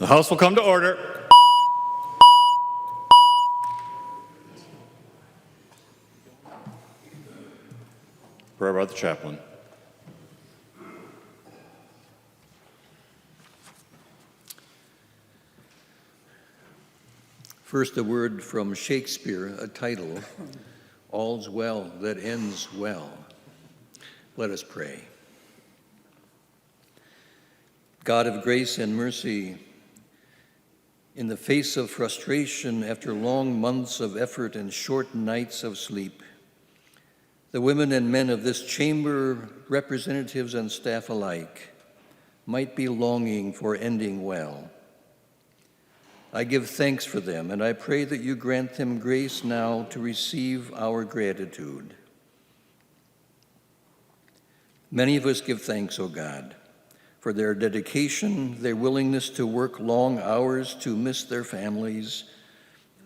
The House will come to order. Prayer by the chaplain. First, a word from Shakespeare, a title, All's Well That Ends Well. Let us pray. God of grace and mercy, in the face of frustration after long months of effort and short nights of sleep, the women and men of this chamber, representatives and staff alike, might be longing for ending well. I give thanks for them, and I pray that you grant them grace now to receive our gratitude. Many of us give thanks, O God, for their dedication, their willingness to work long hours to miss their families.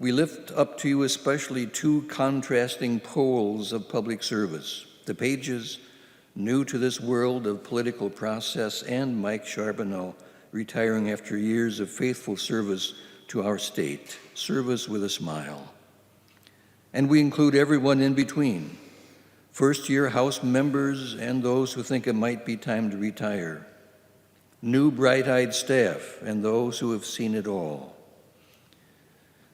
We lift up to you especially two contrasting poles of public service, the Pages, new to this world of political process, and Mike Charbonneau, retiring after years of faithful service to our state, service with a smile. And we include everyone in between, first-year House members and those who think it might be time to retire, new bright-eyed staff and those who have seen it all.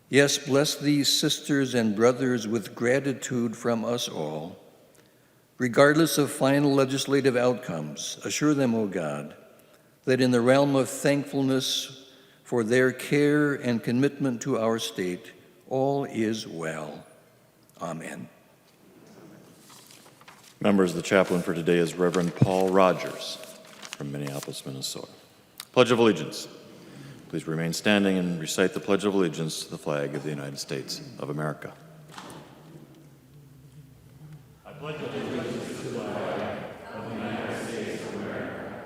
Yes, bless these sisters and brothers with gratitude from us all. Regardless of final legislative outcomes, assure them, O God, that in the realm of thankfulness for their care and commitment to our state, all is well. Amen. Members, the chaplain for today is Reverend Paul Rogers from Minneapolis, Minnesota. Pledge of Allegiance. Please remain standing and recite the Pledge of Allegiance to the flag of the United States of America. I pledge allegiance to the flag of the United States of America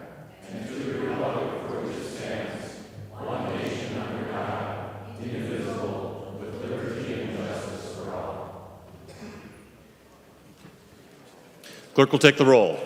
and to the republic for which it stands, one nation under God, indivisible, with liberty and justice for all. Clerk will take the roll.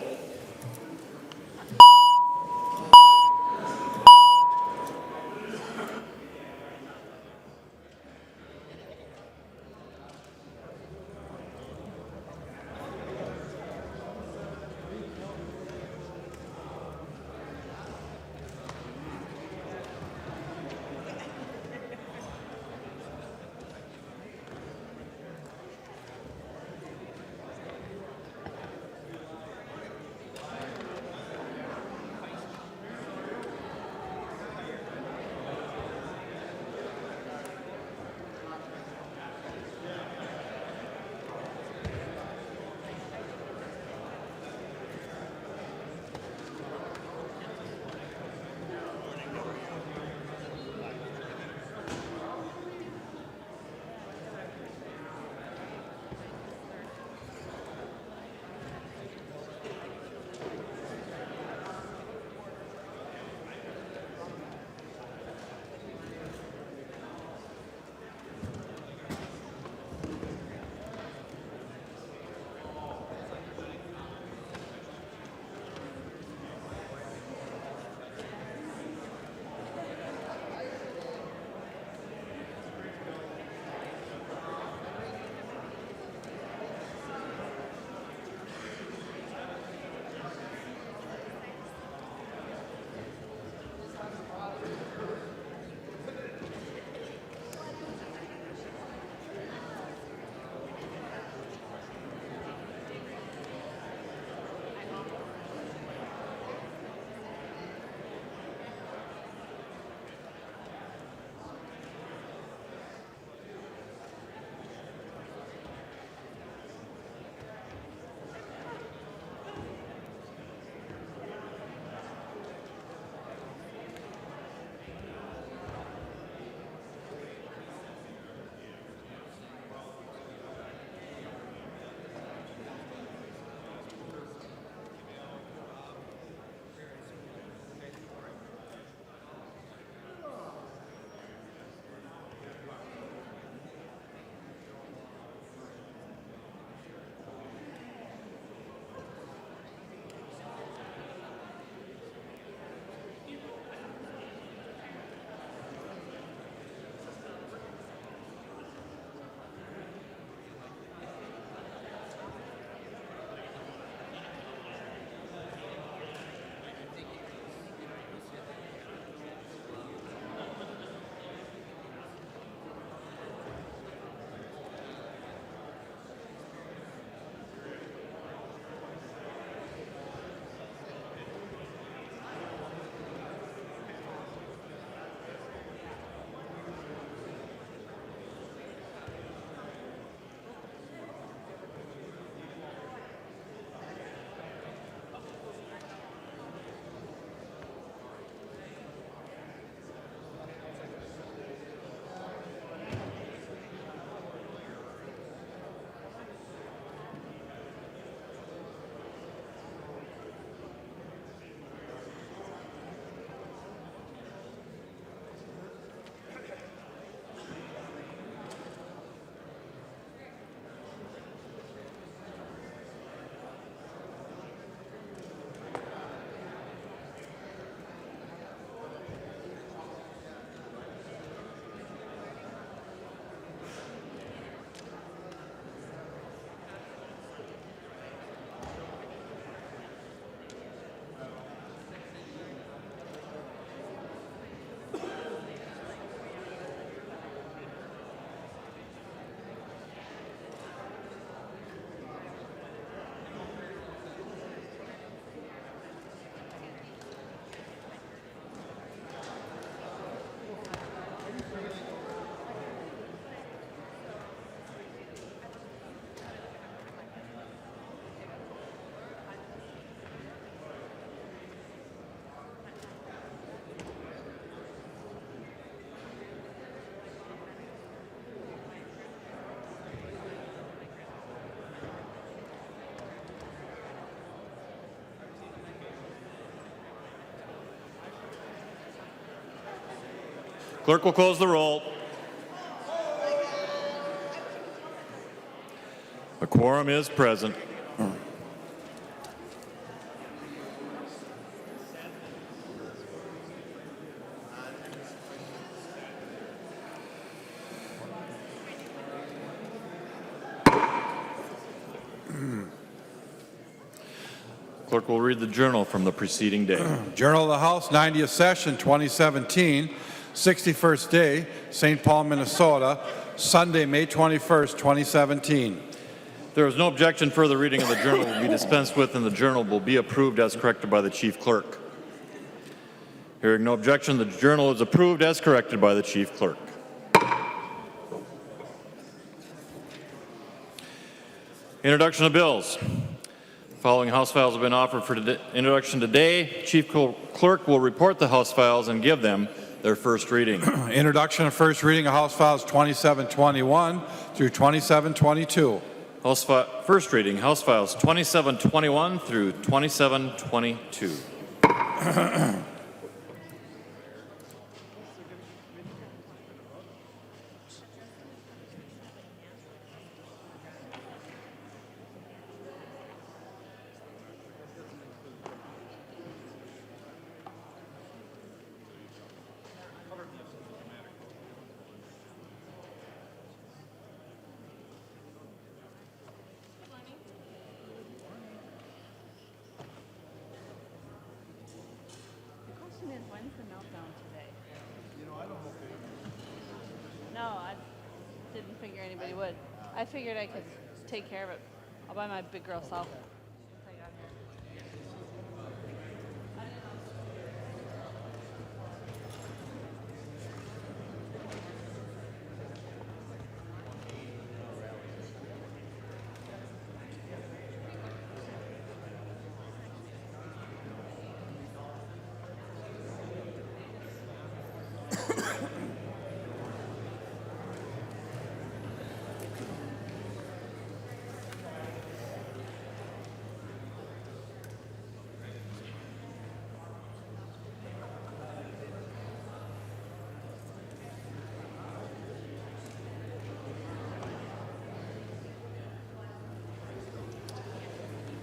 Clerk will close the roll. A quorum is present. Clerk will read the journal from the preceding day. Journal of the House, 90th Session, 2017, 61st day, St. Paul, Minnesota, Sunday, May 21st, 2017. There is no objection. Further reading of the journal will be dispensed with, and the journal will be approved as corrected by the Chief Clerk. Hearing no objection, the journal is approved as corrected by the Chief Clerk. Introduction of bills. The following House files have been offered for introduction today. Chief Clerk will report the House files and give them their first reading. Introduction and first reading of House Files 2721 through 2722. First reading, House Files 2721 through 2722. When's the meltdown today? No, I didn't figure anybody would. I figured I could take care of it. I'll buy my big girl self.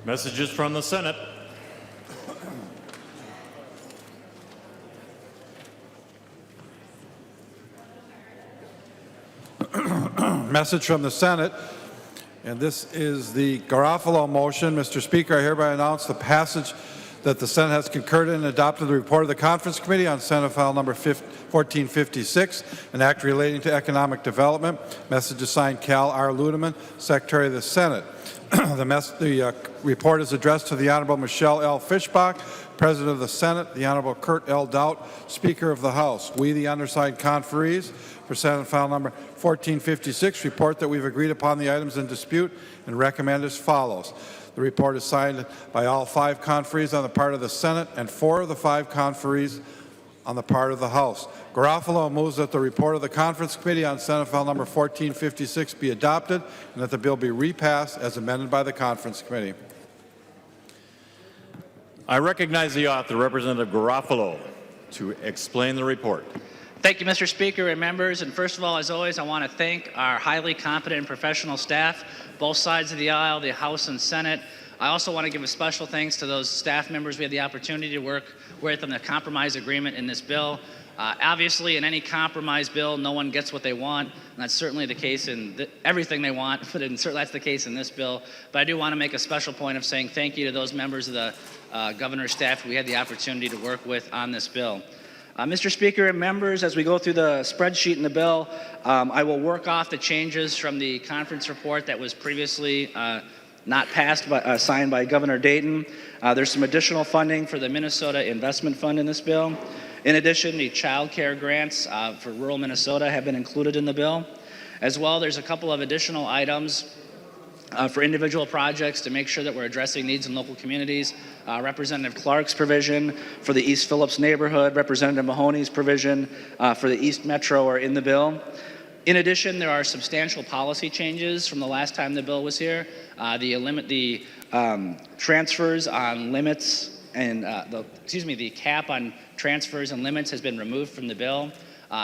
Messages from the Senate. Message from the Senate, and this is the Garofalo motion. Mr. Speaker, I hereby announce the passage that the Senate has concurred in and adopted the report of the Conference Committee on Senate File Number 1456, an act relating to economic development. Message is signed Cal R. Ludeman, Secretary of the Senate. The report is addressed to the Honorable Michelle L. Fischbach, President of the Senate, the Honorable Kurt L. Doubt, Speaker of the House. We, the undersigned conferees, for Senate File Number 1456, report that we've agreed upon the items in dispute and recommend as follows. The report is signed by all 5 conferees on the part of the Senate and 4 of the 5 conferees on the part of the House. Garofalo moves that the report of the Conference Committee on Senate File Number 1456 be adopted and that the bill be repassed as amended by the Conference Committee. I recognize the author, Representative Garofalo, to explain the report. Thank you, Mr. Speaker and members. And first of all, as always, I want to thank our highly competent and professional staff, both sides of the aisle, the House and Senate. I also want to give a special thanks to those staff members we had the opportunity to work with on the compromise agreement in this bill. Obviously, in any compromise bill, no one gets what they want, and that's certainly the case in everything they want, but that's the case in this bill. But I do want to make a special point of saying thank you to those members of the governor's staff we had the opportunity to work with on this bill. Mr. Speaker and members, as we go through the spreadsheet in the bill, I will work off the changes from the conference report that was previously not passed, but signed by Governor Dayton. There's some additional funding for the Minnesota Investment Fund in this bill. In addition, the child care grants for rural Minnesota have been included in the bill. As well, there's a couple of additional items for individual projects to make sure that we're addressing needs in local communities. Representative Clark's provision for the East Phillips neighborhood, Representative Mahoney's provision for the East Metro are in the bill. In addition, there are substantial policy changes from the last time the bill was here. The transfers on limits and the cap on transfers and limits has been removed from the bill.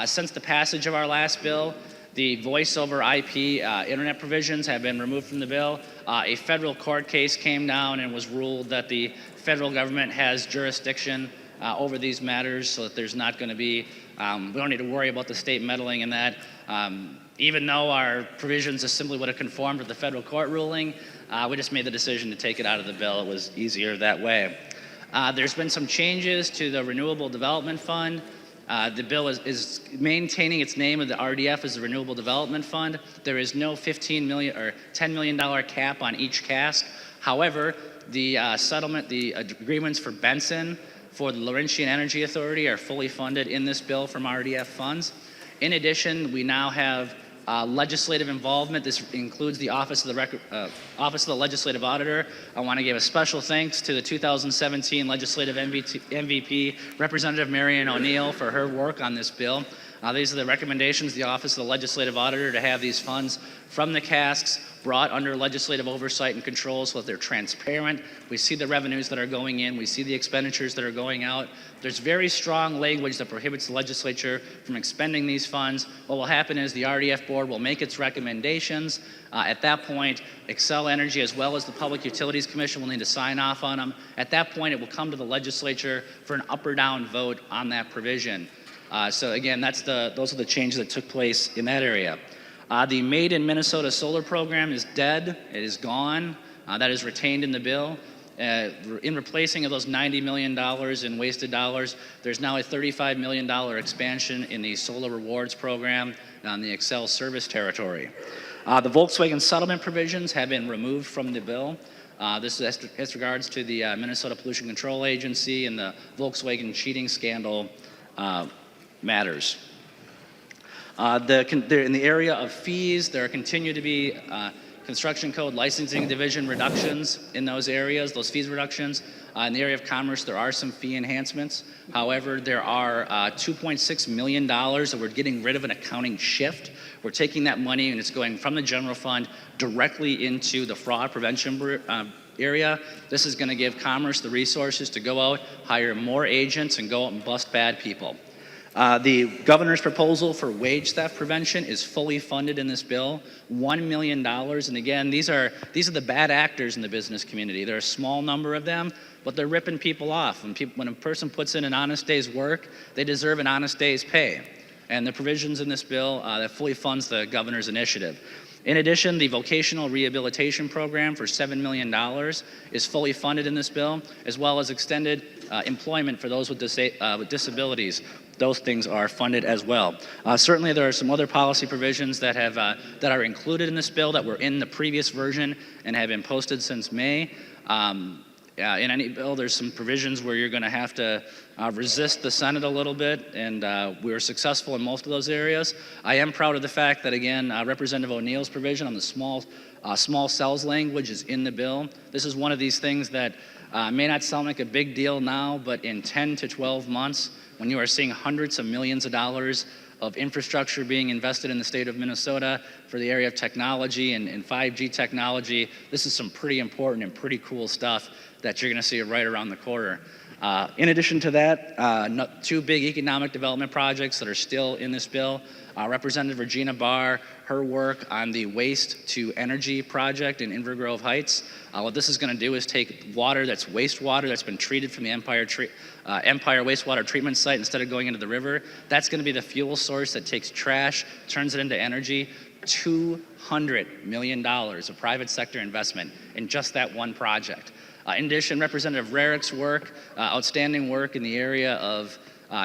Since the passage of our last bill, the voice over IP internet provisions have been removed from the bill. A federal court case came down and was ruled that the federal government has jurisdiction over these matters, so that there's not going to be, we don't need to worry about the state meddling in that. Even though our provisions assembly would have conformed with the federal court ruling, we just made the decision to take it out of the bill. It was easier that way. There's been some changes to the Renewable Development Fund. The bill is maintaining its name of the RDF as the Renewable Development Fund. There is no $15 million or $10 million cap on each cask. However, the settlement, the agreements for Benson for the Laurentian Energy Authority are fully funded in this bill from RDF funds. In addition, we now have legislative involvement. This includes the Office of the Legislative Auditor. I want to give a special thanks to the 2017 Legislative MVP, Representative Marion O'Neill, for her work on this bill. These are the recommendations of the Office of the Legislative Auditor to have these funds from the casks brought under legislative oversight and control so that they're transparent. We see the revenues that are going in. We see the expenditures that are going out. There's very strong language that prohibits the legislature from expending these funds. What will happen is the RDF board will make its recommendations. At that point, Xcel Energy as well as the Public Utilities Commission will need to sign off on them. At that point, it will come to the legislature for an up or down vote on that provision. So again, those are the changes that took place in that area. The Made in Minnesota solar program is dead. It is gone. That is retained in the bill. In replacing of those $90 million in wasted dollars, there's now a $35 million expansion in the solar rewards program on the Xcel service territory. The Volkswagen settlement provisions have been removed from the bill. This is as regards to the Minnesota Pollution Control Agency and the Volkswagen cheating scandal matters. In the area of fees, there continue to be construction code licensing division reductions in those areas, those fees reductions. In the area of commerce, there are some fee enhancements. However, there are $2.6 million that we're getting rid of an accounting shift. We're taking that money and it's going from the general fund directly into the fraud prevention area. This is going to give commerce the resources to go out, hire more agents, and go out and bust bad people. The governor's proposal for wage theft prevention is fully funded in this bill, $1 million. And again, these are the bad actors in the business community. There are a small number of them, but they're ripping people off. When a person puts in an honest day's work, they deserve an honest day's pay. And the provisions in this bill that fully funds the governor's initiative. In addition, the vocational rehabilitation program for $7 million is fully funded in this bill, as well as extended employment for those with disabilities. Those things are funded as well. Certainly, there are some other policy provisions that are included in this bill that were in the previous version and have been posted since May. In any bill, there's some provisions where you're going to have to resist the Senate a little bit, and we were successful in most of those areas. I am proud of the fact that, again, Representative O'Neill's provision on the small cells language is in the bill. This is one of these things that may not sound like a big deal now, but in 10 to 12 months, when you are seeing hundreds of millions of dollars of infrastructure being invested in the state of Minnesota for the area of technology and 5G technology, this is some pretty important and pretty cool stuff that you're going to see right around the corner. In addition to that, two big economic development projects that are still in this bill. Representative Regina Barr, her work on the waste to energy project in Inver Grove Heights. What this is going to do is take water that's wastewater that's been treated from the Empire wastewater treatment site instead of going into the river. That's going to be the fuel source that takes trash, turns it into energy. $200 million of private sector investment in just that one project. In addition, Representative Rarick's work, outstanding work in the area of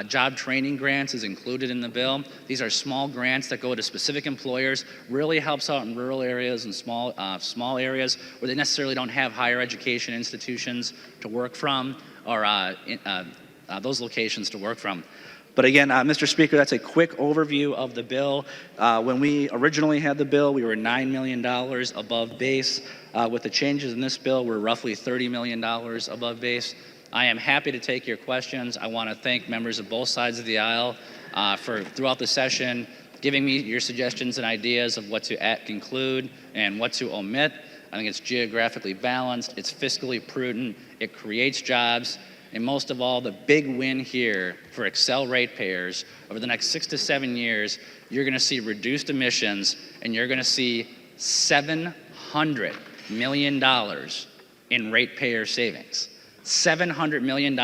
job training grants is included in the bill. These are small grants that go to specific employers, really helps out in rural areas and small areas where they necessarily don't have higher education institutions to work from or those locations to work from. But again, Mr. Speaker, that's a quick overview of the bill. When we originally had the bill, we were $9 million above base. With the changes in this bill, we're roughly $30 million above base. I am happy to take your questions. I want to thank members of both sides of the aisle for throughout the session giving me your suggestions and ideas of what to include and what to omit. I think it's geographically balanced, it's fiscally prudent, it creates jobs, And most of all, the big win here for Excel ratepayers over the next 6 to 7 years, you're going to see reduced emissions, and you're going to see $700 million in ratepayer savings. $700 million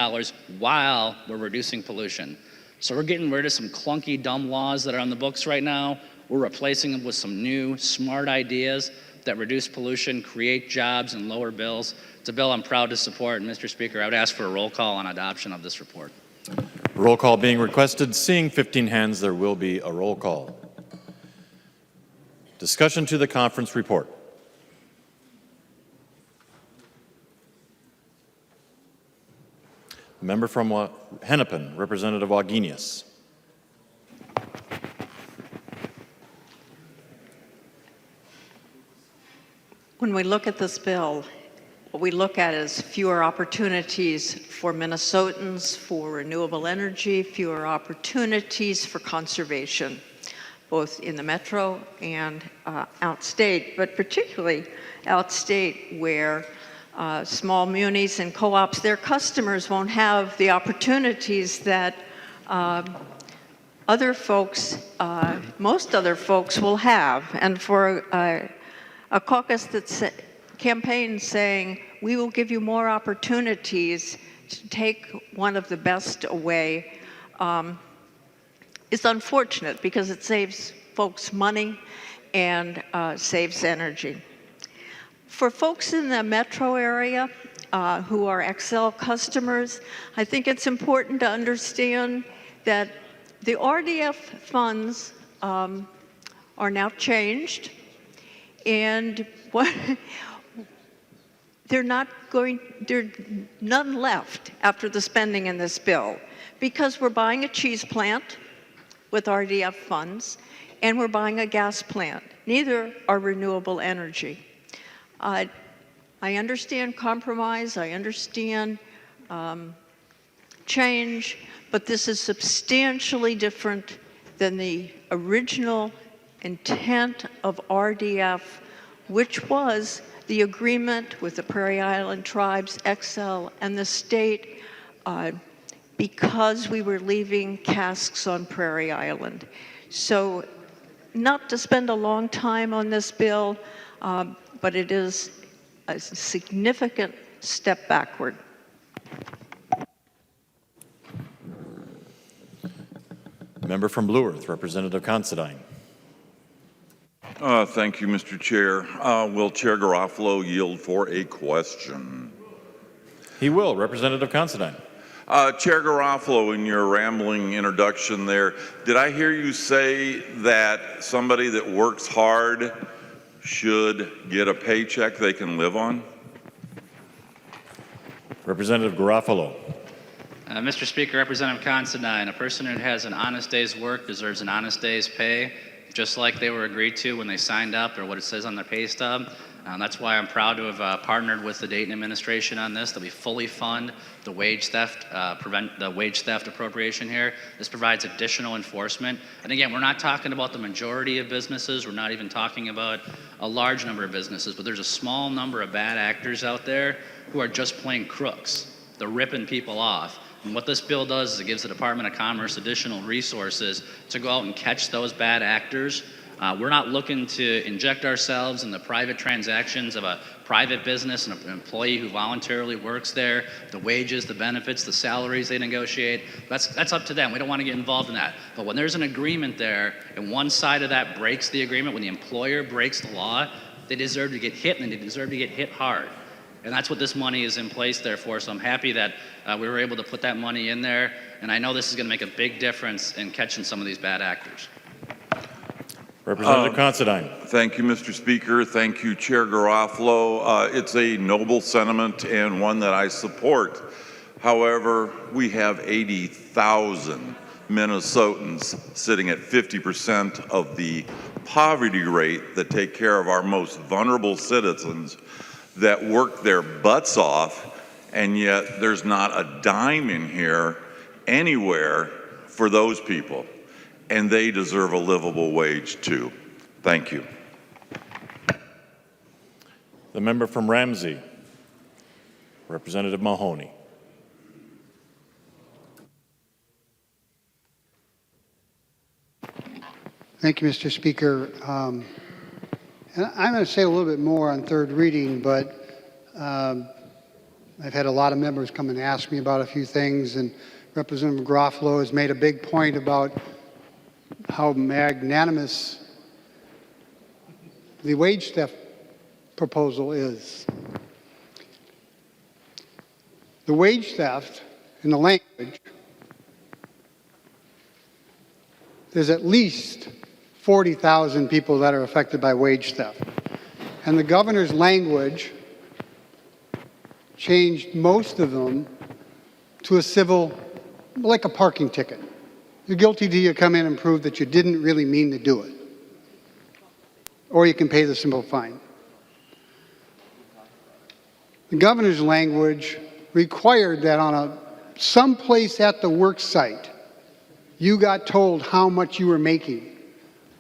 while we're reducing pollution. So we're getting rid of some clunky, dumb laws that are on the books right now. We're replacing them with some new, smart ideas that reduce pollution, create jobs, and lower bills. It's a bill I'm proud to support, and Mr. Speaker, I would ask for a roll call on adoption of this report. Roll call being requested. Seeing 15 hands, there will be a roll call. Discussion to the conference report. Member from Hennepin, Representative Wagenius. When we look at this bill, what we look at is fewer opportunities for Minnesotans for renewable energy, fewer opportunities for conservation, both in the metro and outstate, but particularly outstate where small munis and co-ops, their customers won't have the opportunities that other folks, most other folks will have. And for a caucus that's campaign saying, we will give you more opportunities to take one of the best away, is unfortunate because it saves folks money and saves energy. For folks in the metro area who are Excel customers, I think it's important to understand that the RDF funds are now changed, and there's none left after the spending in this bill, because we're buying a cheese plant with RDF funds, and we're buying a gas plant. Neither are renewable energy. I understand compromise, I understand change, but this is substantially different than the original intent of RDF, which was the agreement with the Prairie Island tribes, Excel, and the state, because we were leaving casks on Prairie Island. So not to spend a long time on this bill, but it is a significant step backward. Member from Blue Earth, Representative Considine. Thank you, Mr. Chair. Will Chair Garofalo yield for a question? He will. Representative Considine. Chair Garofalo, in your rambling introduction there, did I hear you say that somebody that works hard should get a paycheck they can live on? Representative Garofalo. Mr. Speaker, Representative Considine, a person who has an honest day's work deserves an honest day's pay, just like they were agreed to when they signed up or what it says on their pay stub. That's why I'm proud to have partnered with the Dayton administration on this, that we fully fund the wage theft, prevent the wage theft appropriation here. This provides additional enforcement. And again, we're not talking about the majority of businesses. We're not even talking about a large number of businesses, but there's a small number of bad actors out there who are just plain crooks. They're ripping people off. And what this bill does is it gives the Department of Commerce additional resources to go out and catch those bad actors. We're not looking to inject ourselves in the private transactions of a private business and an employee who voluntarily works there, the wages, the benefits, the salaries they negotiate. That's up to them. We don't want to get involved in that. But when there's an agreement there and one side of that breaks the agreement, when the employer breaks the law, they deserve to get hit, and they deserve to get hit hard. And that's what this money is in place there for. So I'm happy that we were able to put that money in there. And I know this is going to make a big difference in catching some of these bad actors. Representative Considine. Thank you, Mr. Speaker. Thank you, Chair Garofalo. It's a noble sentiment and one that I support. However, we have 80,000 Minnesotans sitting at 50% of the poverty rate that take care of our most vulnerable citizens that work their butts off, and yet there's not a dime in here anywhere for those people. And they deserve a livable wage too. Thank you. The member from Ramsey, Representative Mahoney. Thank you, Mr. Speaker. And I'm going to say a little bit more on third reading, but I've had a lot of members come and ask me about a few things, and Representative Garofalo has made a big point about how magnanimous the wage theft proposal is. The wage theft, in the language, there's at least 40,000 people that are affected by wage theft. And the governor's language changed most of them to a civil, like a parking ticket. You're guilty till you come in and prove that you didn't really mean to do it. Or you can pay the simple fine. The governor's language required that on someplace at the work site, you got told how much you were making,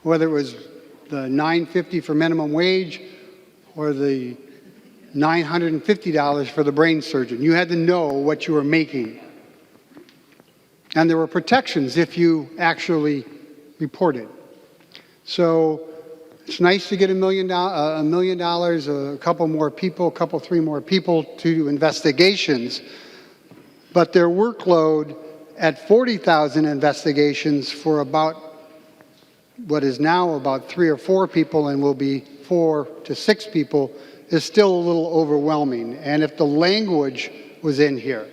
whether it was the $9.50 for minimum wage or the $950 for the brain surgeon. You had to know what you were making. And there were protections if you actually reported. So it's nice to get $1 million, a couple more people, three more people to do investigations, but their workload at 40,000 investigations for about what is now about 3 or 4 people and will be 4 to 6 people is still a little overwhelming. And if the language was in here,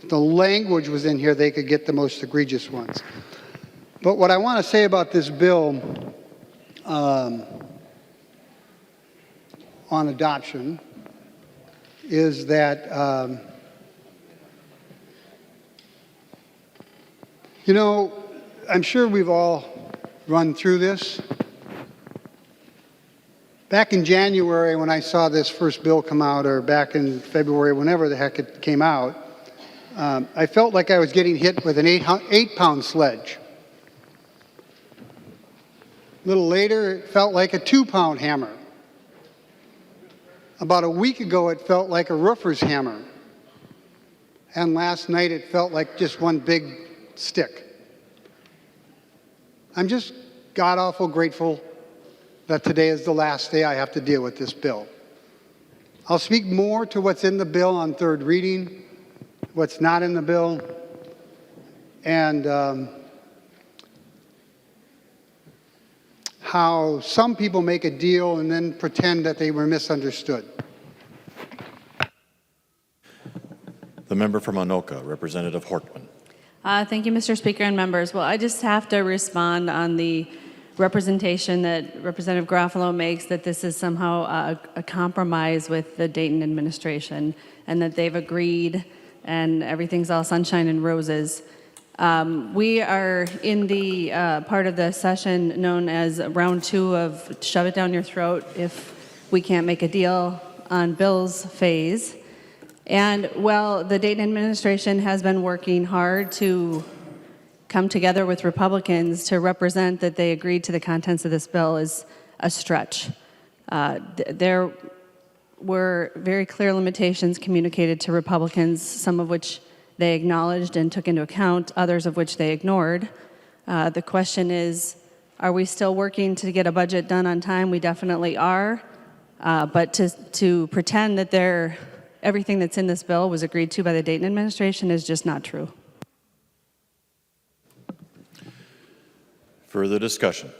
they could get the most egregious ones. But what I want to say about this bill on adoption is that, you know, I'm sure we've all run through this. Back in January when I saw this first bill come out, or back in February, whenever the heck it came out, I felt like I was getting hit with an 8-pound sledge. A little later, it felt like a 2-pound hammer. About a week ago, it felt like a roofer's hammer. And last night, it felt like just one big stick. I'm just god-awful grateful that today is the last day I have to deal with this bill. I'll speak more to what's in the bill on third reading, what's not in the bill, and how some people make a deal and then pretend that they were misunderstood. The member from Anoka, Representative Hortman. Thank you, Mr. Speaker and members. Well, I just have to respond on the representation that Representative Garofalo makes that this is somehow a compromise with the Dayton administration and that they've agreed and everything's all sunshine and roses. We are in the part of the session known as round 2 of shove it down your throat if we can't make a deal on bills phase. And while the Dayton administration has been working hard to come together with Republicans to represent that they agreed to the contents of this bill is a stretch. There were very clear limitations communicated to Republicans, some of which they acknowledged and took into account, others of which they ignored. The question is, are we still working to get a budget done on time? We definitely are. But to pretend that everything that's in this bill was agreed to by the Dayton administration is just not true. Further discussion?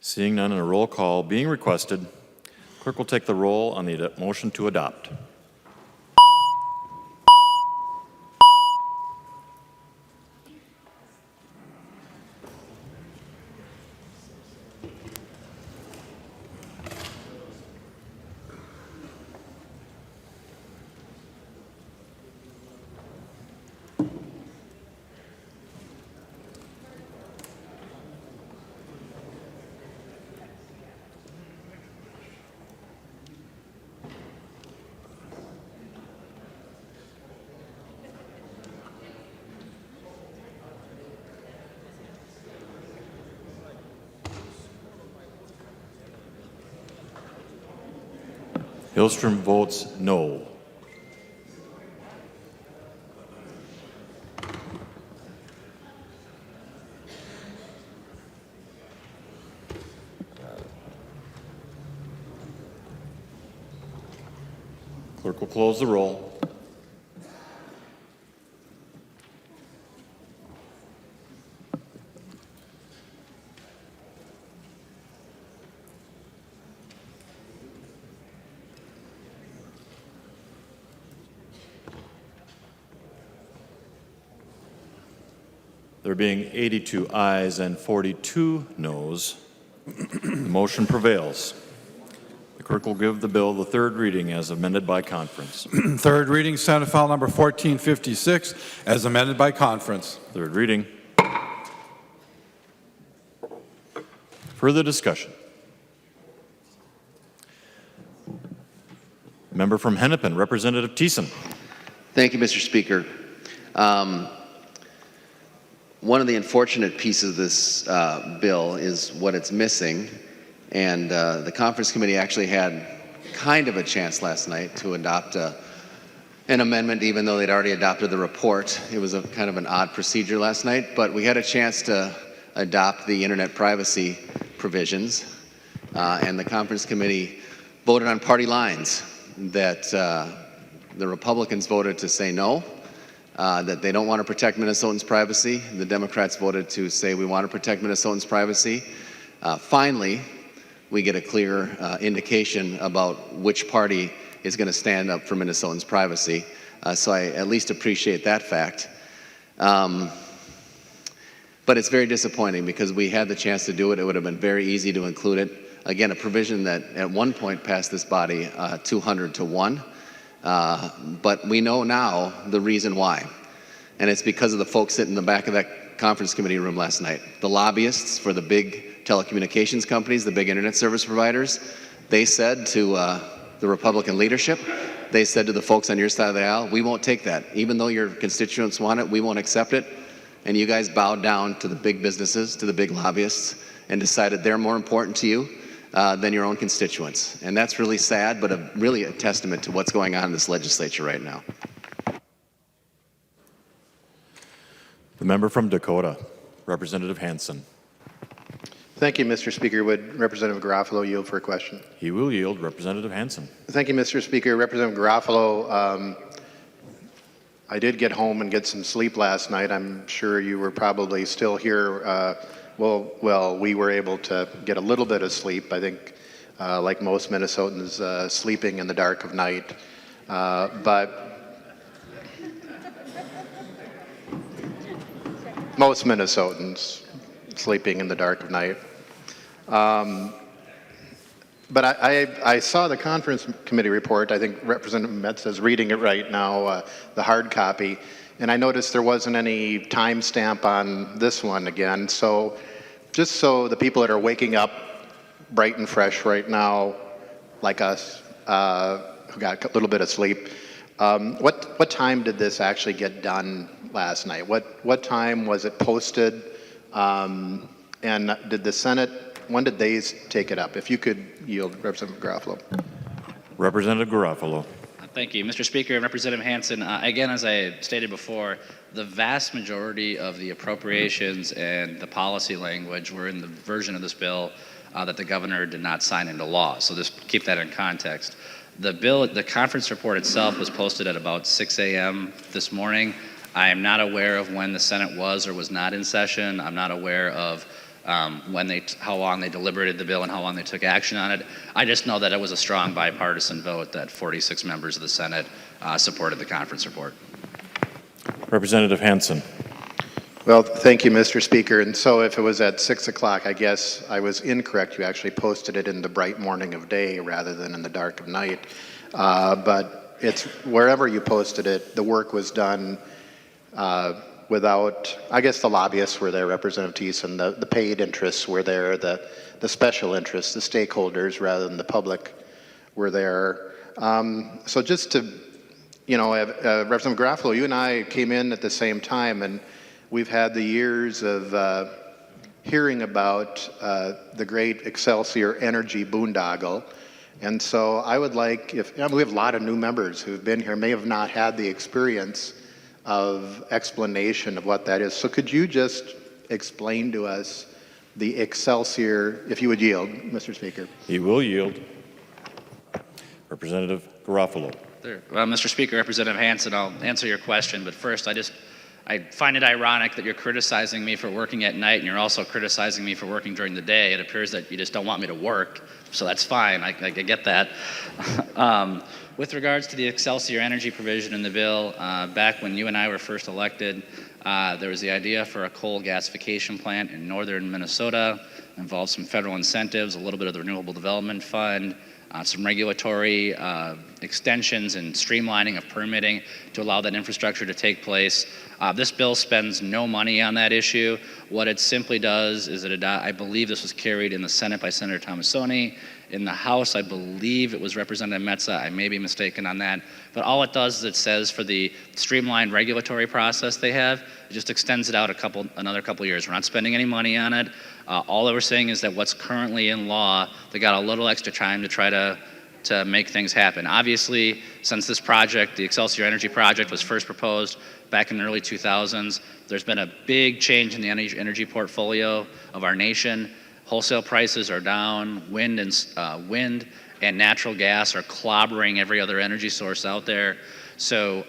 Seeing none and a roll call being requested, clerk will take the roll on the motion to adopt. Hillstrom votes no. Clerk will close the roll. There being 82 ayes and 42 noes, the motion prevails. The clerk will give the bill the third reading as amended by conference. Third reading, Senate File Number 1456, as amended by conference. Third reading. Further discussion. Member from Hennepin, Representative Thiessen. Thank you, Mr. Speaker. One of the unfortunate pieces of this bill is what it's missing, and the conference committee actually had kind of a chance last night to adopt an amendment, even though they'd already adopted the report. It was a kind of an odd procedure last night, but we had a chance to adopt the internet privacy provisions, and the conference committee voted on party lines that the Republicans voted to say no, that they don't want to protect Minnesotans' privacy. The Democrats voted to say we want to protect Minnesotans' privacy. Finally, we get a clear indication about which party is going to stand up for Minnesotans' privacy. So I at least appreciate that fact. But it's very disappointing because we had the chance to do it. It would have been very easy to include it. Again, a provision that at one point passed this body 200 to 1. But we know now the reason why. And it's because of the folks sitting in the back of that conference committee room last night. The lobbyists for the big telecommunications companies, the big internet service providers, they said to the Republican leadership, they said to the folks on your side of the aisle, we won't take that. Even though your constituents want it, we won't accept it. And you guys bowed down to the big businesses, to the big lobbyists, and decided they're more important to you than your own constituents. And that's really sad, but really a testament to what's going on in this legislature right now. The member from Dakota, Representative Hansen. Thank you, Mr. Speaker. Would Representative Garofalo yield for a question? He will yield. Representative Hansen. Thank you, Mr. Speaker. Representative Garofalo, I did get home and get some sleep last night. I'm sure you were probably still here. Well, we were able to get a little bit of sleep. I think, like most Minnesotans, sleeping in the dark of night. But most Minnesotans sleeping in the dark of night. But I saw the conference committee report. I think Representative Metz is reading it right now, the hard copy. And I noticed there wasn't any timestamp on this one again. So just so the people that are waking up bright and fresh right now, like us, who got a little bit of sleep, what time did this actually get done last night? What time was it posted? And did the Senate, when did they take it up? If you could yield, Representative Garofalo. Representative Garofalo. Thank you, Mr. Speaker and Representative Hansen. Again, as I stated before, the vast majority of the appropriations and the policy language were in the version of this bill that the governor did not sign into law. So just keep that in context. The bill, the conference report itself was posted at about 6 a.m. this morning. I am not aware of when the Senate was or was not in session. I'm not aware of how long they deliberated the bill and how long they took action on it. I just know that it was a strong bipartisan vote that 46 members of the Senate supported the conference report. Representative Hansen. Well, thank you, Mr. Speaker. And so if it was at 6 o'clock, I guess I was incorrect. You actually posted it in the bright morning of day rather than in the dark of night. But it's wherever you posted it, the work was done without, I guess the lobbyists were there, Representative Thiessen, the paid interests were there, the special interests, the stakeholders rather than the public were there. So just to, Representative Garofalo, you and I came in at the same time, and we've had the years of hearing about the great Excelsior energy boondoggle. And so I would like, we have a lot of new members who've been here, may have not had the experience of explanation of what that is. So could you just explain to us the Excelsior, if you would yield, Mr. Speaker? He will yield. Representative Garofalo. Sure. Well, Mr. Speaker, Representative Hansen, I'll answer your question, but first I find it ironic that you're criticizing me for working at night and you're also criticizing me for working during the day. It appears that you just don't want me to work, so that's fine. I get that. With regards to the Excelsior Energy provision in the bill, back when you and I were first elected, there was the idea for a coal gasification plant in northern Minnesota. It involved some federal incentives, a little bit of the Renewable Development Fund, some regulatory extensions and streamlining of permitting to allow that infrastructure to take place. This bill spends no money on that issue. What it simply does is I believe this was carried in the Senate by Senator Tomassoni. In the House, I believe it was Representative Metza. I may be mistaken on that. But all it does is it says for the streamlined regulatory process they have, it just extends it out another couple years. We're not spending any money on it. All that we're saying is that what's currently in law, they got a little extra time to try to make things happen. Obviously, since this project, the Excelsior Energy project, was first proposed back in the early 2000s, there's been a big change in the energy portfolio of our nation. Wholesale prices are down. Wind and natural gas are clobbering every other energy source out there. So,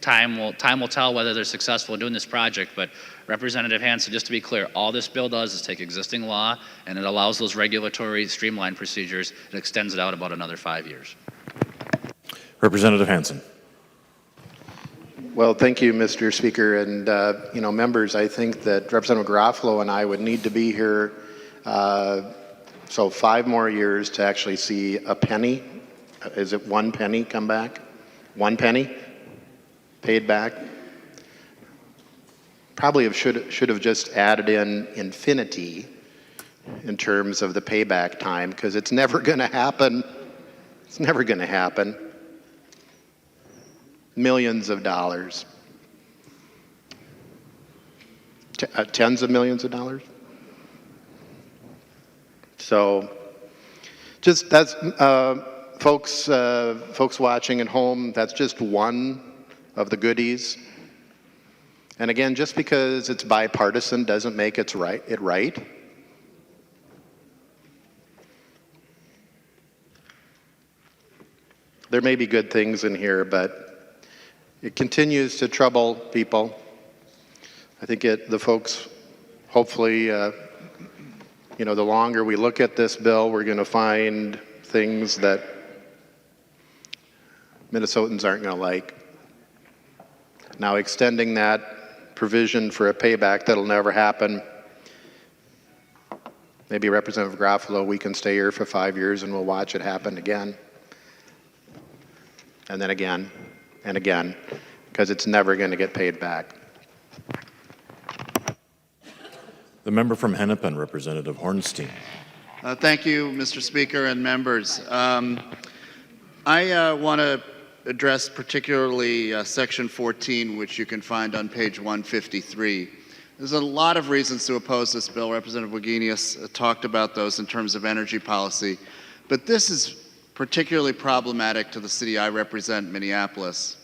time will tell whether they're successful in doing this project. But Representative Hansen, just to be clear, all this bill does is take existing law and it allows those regulatory streamlined procedures and extends it out about another 5 years. Representative Hansen. Well, thank you, Mr. Speaker. And, members, I think that Representative Garofalo and I would need to be here, so 5 more years to actually see a penny. Is it 1 penny come back? 1 penny paid back? Probably should have just added in infinity in terms of the payback time, because it's never going to happen. It's never going to happen. Millions of dollars. Tens of millions of dollars. So, just that's folks watching at home. That's just one of the goodies. And again, just because it's bipartisan doesn't make it right. There may be good things in here, but it continues to trouble people. I think the folks, hopefully, the longer we look at this bill, we're going to find things that Minnesotans aren't going to like. Now, extending that provision for a payback, that'll never happen. Maybe Representative Garofalo, we can stay here for 5 years and we'll watch it happen again. And then again, and again, because it's never going to get paid back. The member from Hennepin, Representative Hornstein. Thank you, Mr. Speaker and members. I want to address particularly Section 14, which you can find on page 153. There's a lot of reasons to oppose this bill. Representative Wagenius talked about those in terms of energy policy. But this is particularly problematic to the city I represent, Minneapolis.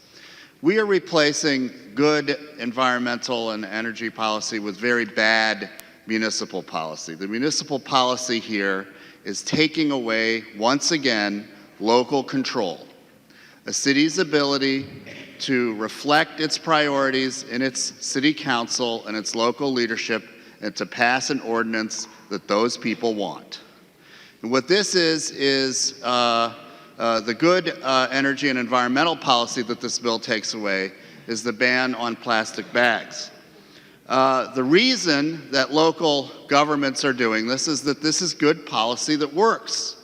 We are replacing good environmental and energy policy with very bad municipal policy. The municipal policy here is taking away, once again, local control. A city's ability to reflect its priorities in its city council and its local leadership and to pass an ordinance that those people want. And what this is the good energy and environmental policy that this bill takes away is the ban on plastic bags. The reason that local governments are doing this is that this is good policy that works.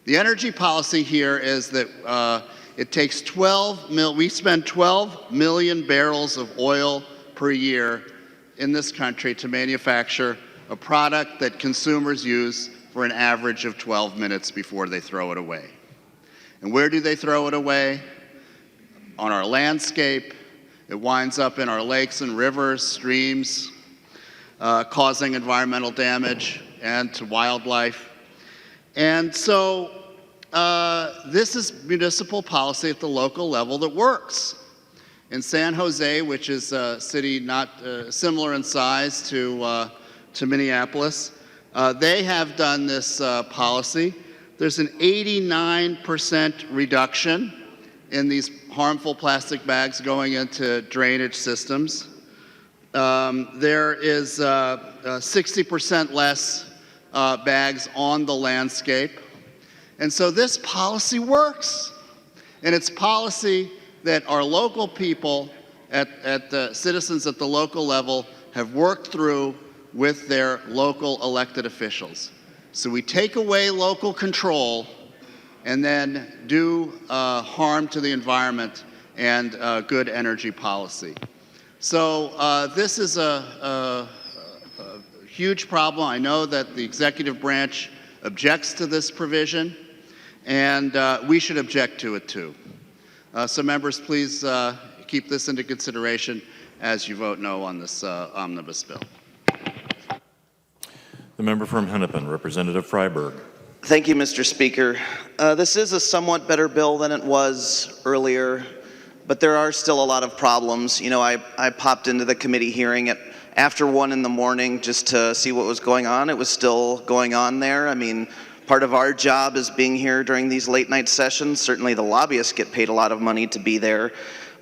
The energy policy here is that it takes we spend 12 million barrels of oil per year in this country to manufacture a product that consumers use for an average of 12 minutes before they throw it away. And where do they throw it away? On our landscape. It winds up in our lakes and rivers, streams, causing environmental damage and to wildlife. And so this is municipal policy at the local level that works. In San Jose, which is a city not similar in size to Minneapolis, they have done this policy. There's an 89% reduction in these harmful plastic bags going into drainage systems. There is 60% less bags on the landscape. And so this policy works. And it's policy that our local people, at the citizens at the local level, have worked through with their local elected officials. So we take away local control and then do harm to the environment and good energy policy. So this is a huge problem. I know that the executive branch objects to this provision, and we should object to it too. So members, please keep this into consideration as you vote no on this omnibus bill. The member from Hennepin, Representative Freiberg. Thank you, Mr. Speaker. This is a somewhat better bill than it was earlier, but there are still a lot of problems. You know, I popped into the committee hearing at after 1 in the morning just to see what was going on. It was still going on there. I mean, part of our job is being here during these late night sessions. Certainly the lobbyists get paid a lot of money to be there.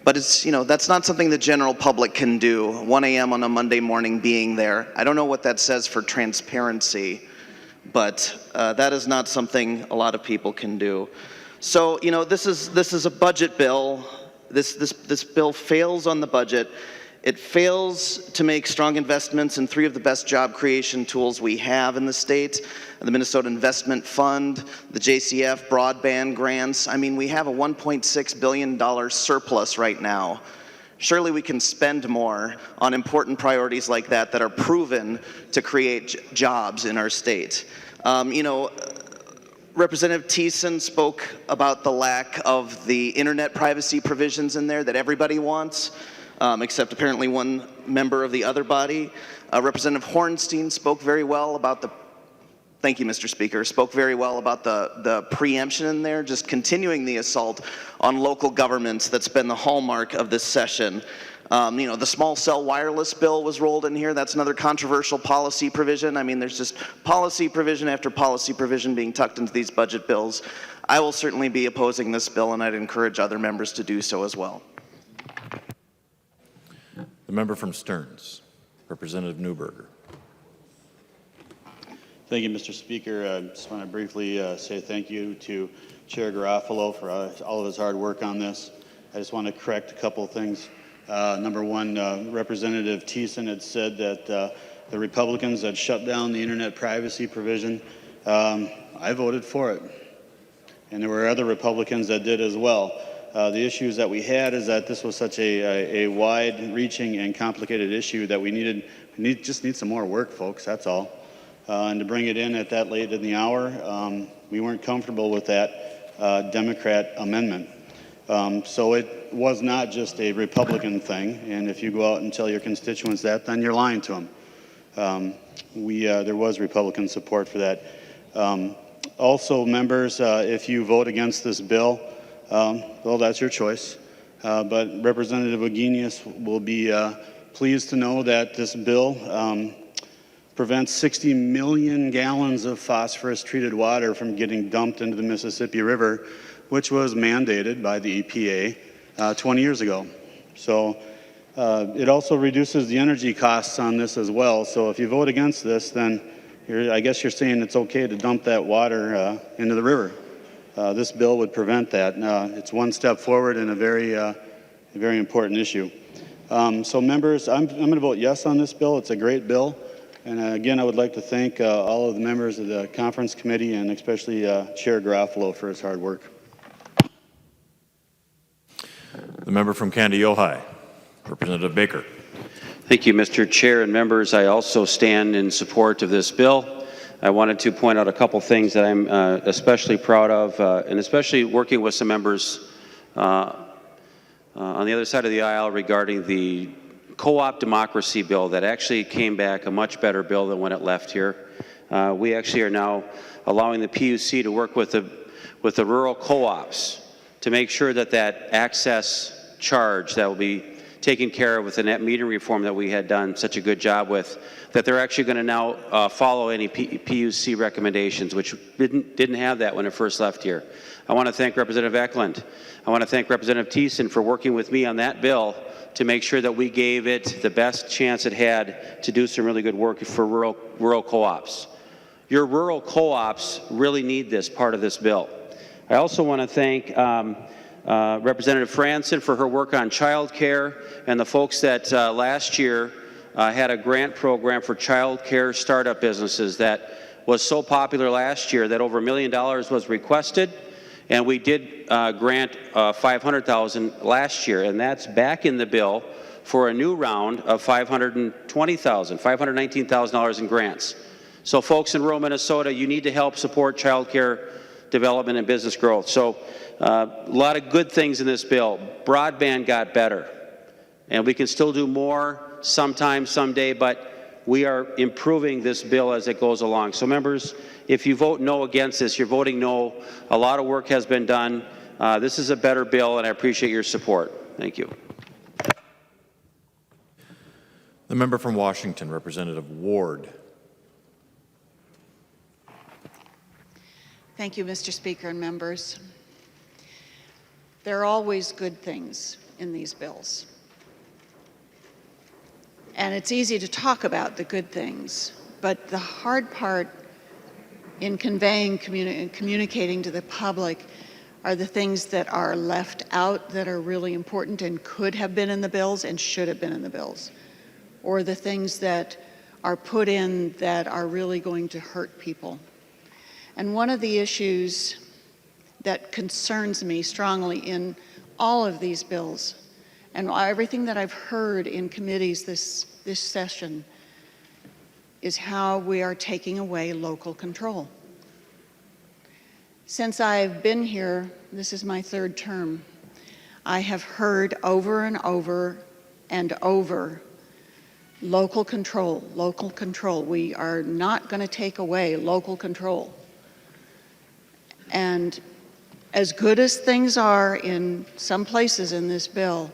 But it's, you know, that's not something the general public can do, 1 a.m. on a Monday morning being there. I don't know what that says for transparency, but that is not something a lot of people can do. So, you know, this is a budget bill. This bill fails on the budget. It fails to make strong investments in 3 of the best job creation tools we have in the state: the Minnesota Investment Fund, the JCF broadband grants. I mean, we have a $1.6 billion surplus right now. Surely we can spend more on important priorities like that that are proven to create jobs in our state. You know, Representative Thiessen spoke about the lack of the internet privacy provisions in there that everybody wants, except apparently one member of the other body. Representative Hornstein spoke very well about the Thank you, Mr. Speaker. Spoke very well about the preemption in there, just continuing the assault on local governments that's been the hallmark of this session. You know, the small cell wireless bill was rolled in here. That's another controversial policy provision. I mean, there's just policy provision after policy provision being tucked into these budget bills. I will certainly be opposing this bill, and I'd encourage other members to do so as well. The member from Stearns, Representative Newberger. Thank you, Mr. Speaker. I just want to briefly say thank you to Chair Garofalo for all of his hard work on this. I just want to correct a couple of things. Number one, Representative Thiessen had said that the Republicans had shut down the internet privacy provision. I voted for it, and there were other Republicans that did as well. The issues that we had is that this was such a wide-reaching and complicated issue that we just need some more work, folks, that's all. And to bring it in at that late in the hour, we weren't comfortable with that Democrat amendment. So it was not just a Republican thing, and if you go out and tell your constituents that, then you're lying to them. There was Republican support for that. Also, members, if you vote against this bill, well, that's your choice. But Representative Wagenius will be pleased to know that this bill prevents 60 million gallons of phosphorus-treated water from getting dumped into the Mississippi River, which was mandated by the EPA 20 years ago. So it also reduces the energy costs on this as well. So if you vote against this, then I guess you're saying it's okay to dump that water into the river. This bill would prevent that. It's one step forward in a very important issue. So members, I'm going to vote yes on this bill. It's a great bill. And again, I would like to thank all of the members of the conference committee and especially Chair Garofalo for his hard work. The member from Candy, Ojai, Representative Baker. Thank you, Mr. Chair and members. I also stand in support of this bill. I wanted to point out a couple things that I'm especially proud of, and especially working with some members on the other side of the aisle regarding the co-op democracy bill that actually came back a much better bill than when it left here. We actually are now allowing the PUC to work with the rural co-ops to make sure that that access charge that will be taken care of with the net metering reform that we had done such a good job with, that they're actually going to now follow any PUC recommendations, which didn't have that when it first left here. I want to thank Representative Eklund. I want to thank Representative Thiessen for working with me on that bill to make sure that we gave it the best chance it had to do some really good work for rural co-ops. Your rural co-ops really need this part of this bill. I also want to thank Representative Franson for her work on child care, and the folks that last year had a grant program for child care startup businesses that was so popular last year that over $1 million was requested, and we did grant $500,000 last year, and that's back in the bill for a new round of $519,000 in grants. So folks in rural Minnesota, you need to help support child care development and business growth. So a lot of good things in this bill. Broadband got better, and we can still do more sometime, someday, but we are improving this bill as it goes along. So members, if you vote no against this, you're voting no. A lot of work has been done. This is a better bill, and I appreciate your support. Thank you. The member from Washington, Representative Ward. Thank you, Mr. Speaker and members. There are always good things in these bills. And it's easy to talk about the good things, but the hard part in conveying, communicating to the public are the things that are left out that are really important and could have been in the bills and should have been in the bills, or the things that are put in that are really going to hurt people. And one of the issues that concerns me strongly in all of these bills, and everything that I've heard in committees this session, is how we are taking away local control. Since I've been here, this is my third term, I have heard over and over and over, local control, local control. We are not going to take away local control. And as good as things are in some places in this bill,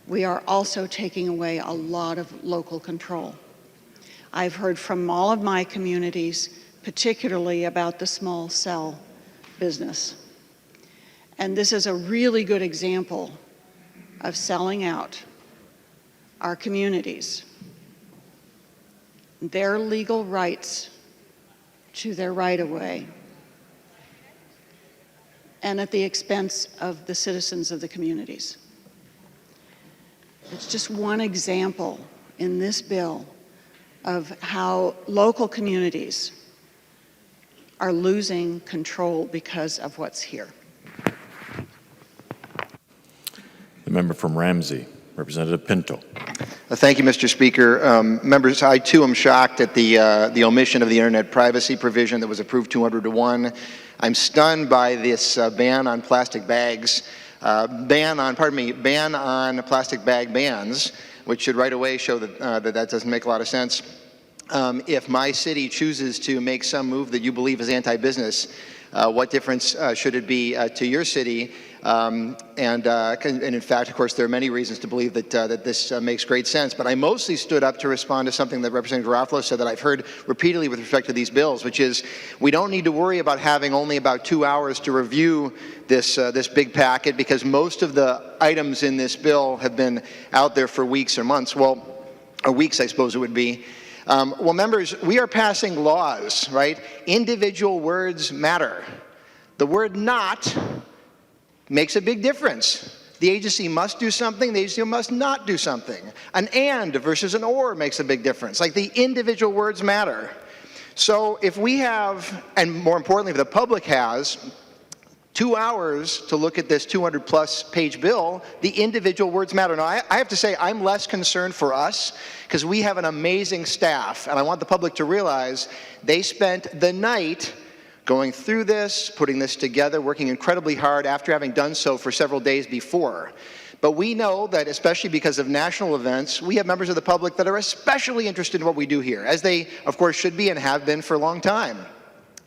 we are also taking away a lot of local control. I've heard from all of my communities, particularly about the small cell business. And this is a really good example of selling out our communities, their legal rights to their right-of-way, and at the expense of the citizens of the communities. It's just one example in this bill of how local communities are losing control because of what's here. The member from Ramsey, Representative Pinto. Thank you, Mr. Speaker. Members, I too am shocked at the omission of the internet privacy provision that was approved 200-1. I'm stunned by this ban on plastic bags, ban on plastic bag bans, which should right away show that that doesn't make a lot of sense. If my city chooses to make some move that you believe is anti-business, what difference should it be to your city? And in fact, of course, there are many reasons to believe that this makes great sense. But I mostly stood up to respond to something that Representative Garofalo said that I've heard repeatedly with respect to these bills, which is we don't need to worry about having only about 2 hours to review this big packet, because most of the items in this bill have been out there for weeks or months. Well, or weeks, I suppose it would be. Well, members, we are passing laws, right? Individual words matter. The word "not" makes a big difference. The agency must do something, the agency must not do something. An "and" versus an "or" makes a big difference. Like, the individual words matter. So if we have, and more importantly, if the public has, 2 hours to look at this 200-plus page bill, the individual words matter. Now, I have to say, I'm less concerned for us, because we have an amazing staff, and I want the public to realize they spent the night going through this, putting this together, working incredibly hard after having done so for several days before. But we know that, especially because of national events, we have members of the public that are especially interested in what we do here, as they, of course, should be and have been for a long time.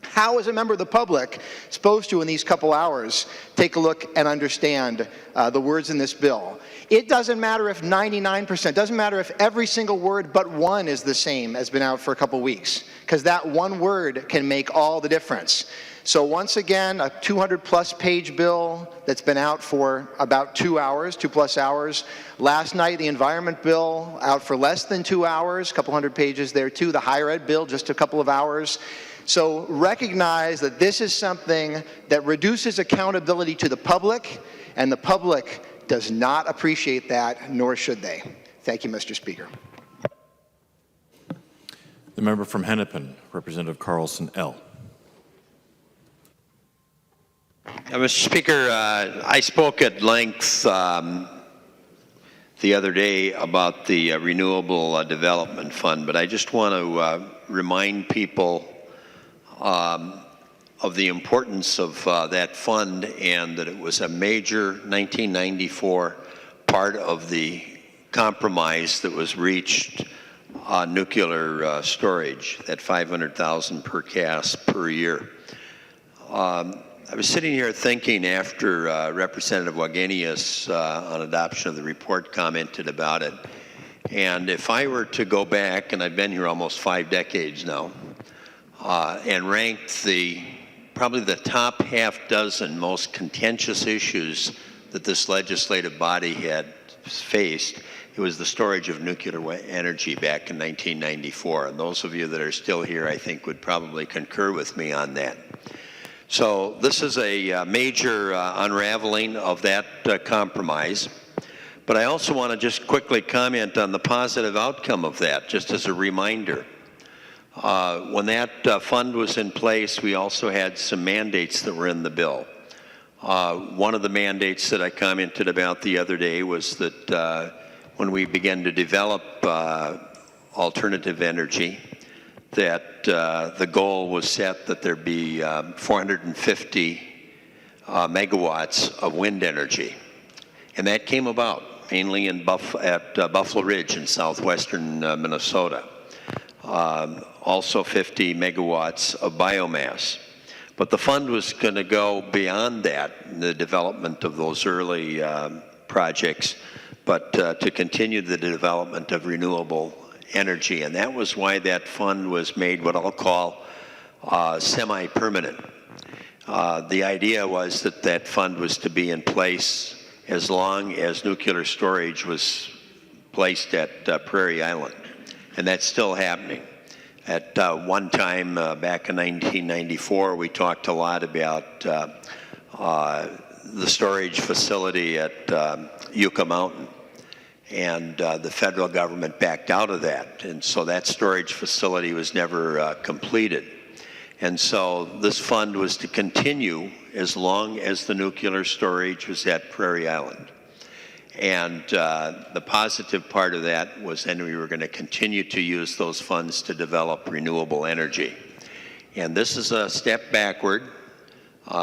How is a member of the public supposed to, in these couple hours, take a look and understand the words in this bill? It doesn't matter if 99%, doesn't matter if every single word but one is the same as been out for a couple weeks, because that one word can make all the difference. So once again, a 200-plus page bill that's been out for about 2 hours, 2+ hours. Last night, the environment bill out for less than 2 hours, a couple hundred pages there too. The higher ed bill, just a couple of hours. So recognize that this is something that reduces accountability to the public, and the public does not appreciate that, nor should they. Thank you, Mr. Speaker. The member from Hennepin, Representative Carlson L. Mr. Speaker, I spoke at length the other day about the Renewable Development Fund, but I just want to remind people of the importance of that fund, and that it was a major 1994 part of the compromise that was reached on nuclear storage, that 500,000 per CAS per year. I was sitting here thinking after Representative Wagenius on adoption of the report commented about it, and if I were to go back, and I've been here almost 5 decades now, and ranked probably the top half dozen most contentious issues that this legislative body had faced, it was the storage of nuclear energy back in 1994. And those of you that are still here, I think, would probably concur with me on that. So this is a major unraveling of that compromise. But I also want to just quickly comment on the positive outcome of that, just as a reminder. When that fund was in place, we also had some mandates that were in the bill. One of the mandates that I commented about the other day was that when we began to develop alternative energy, that the goal was set that there be 450 megawatts of wind energy. And that came about mainly at Buffalo Ridge in southwestern Minnesota. Also 50 megawatts of biomass. But the fund was going to go beyond that in the development of those early projects, but to continue the development of renewable energy. And that was why that fund was made what I'll call semi-permanent. The idea was that that fund was to be in place as long as nuclear storage was placed at Prairie Island. And that's still happening. At one time back in 1994, we talked a lot about the storage facility at Yucca Mountain. And the federal government backed out of that. And so that storage facility was never completed. And so this fund was to continue as long as the nuclear storage was at Prairie Island. And the positive part of that was then we were going to continue to use those funds to develop renewable energy. And this is a step backward.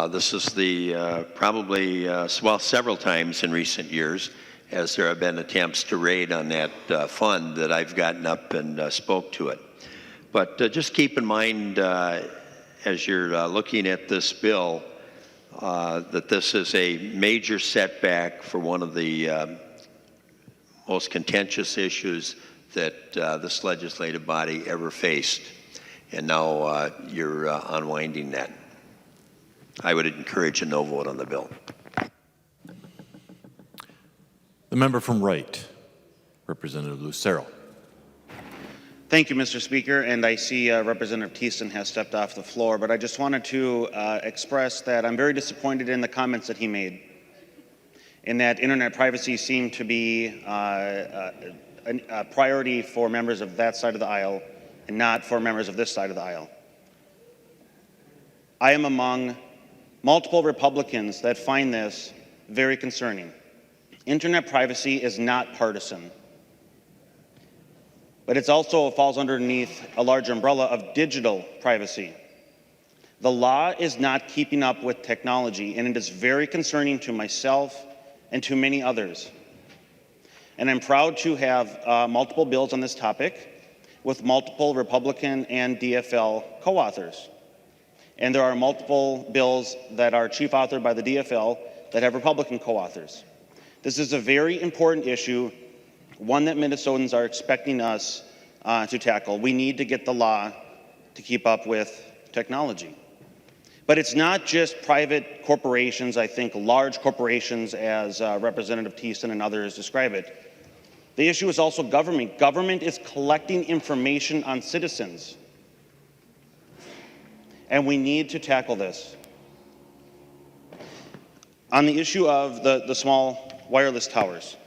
This is the probably, well, several times in recent years, as there have been attempts to raid on that fund, that I've gotten up and spoke to it. But just keep in mind, as you're looking at this bill, that this is a major setback for one of the most contentious issues that this legislative body ever faced. And now you're unwinding that. I would encourage a no vote on the bill. The member from Wright, Representative Lucero. Thank you, Mr. Speaker, and I see Representative Thiessen has stepped off the floor, but I just wanted to express that I'm very disappointed in the comments that he made, in that internet privacy seemed to be a priority for members of that side of the aisle and not for members of this side of the aisle. I am among multiple Republicans that find this very concerning. Internet privacy is not partisan, but it also falls underneath a large umbrella of digital privacy. The law is not keeping up with technology, and it is very concerning to myself and to many others. And I'm proud to have multiple bills on this topic with multiple Republican and DFL co-authors. And there are multiple bills that are chief authored by the DFL that have Republican co-authors. This is a very important issue, one that Minnesotans are expecting us to tackle. We need to get the law to keep up with technology. But it's not just private corporations, I think large corporations as Representative Thiessen and others describe it. The issue is also government. Government is collecting information on citizens. And we need to tackle this. On the issue of the small wireless towers.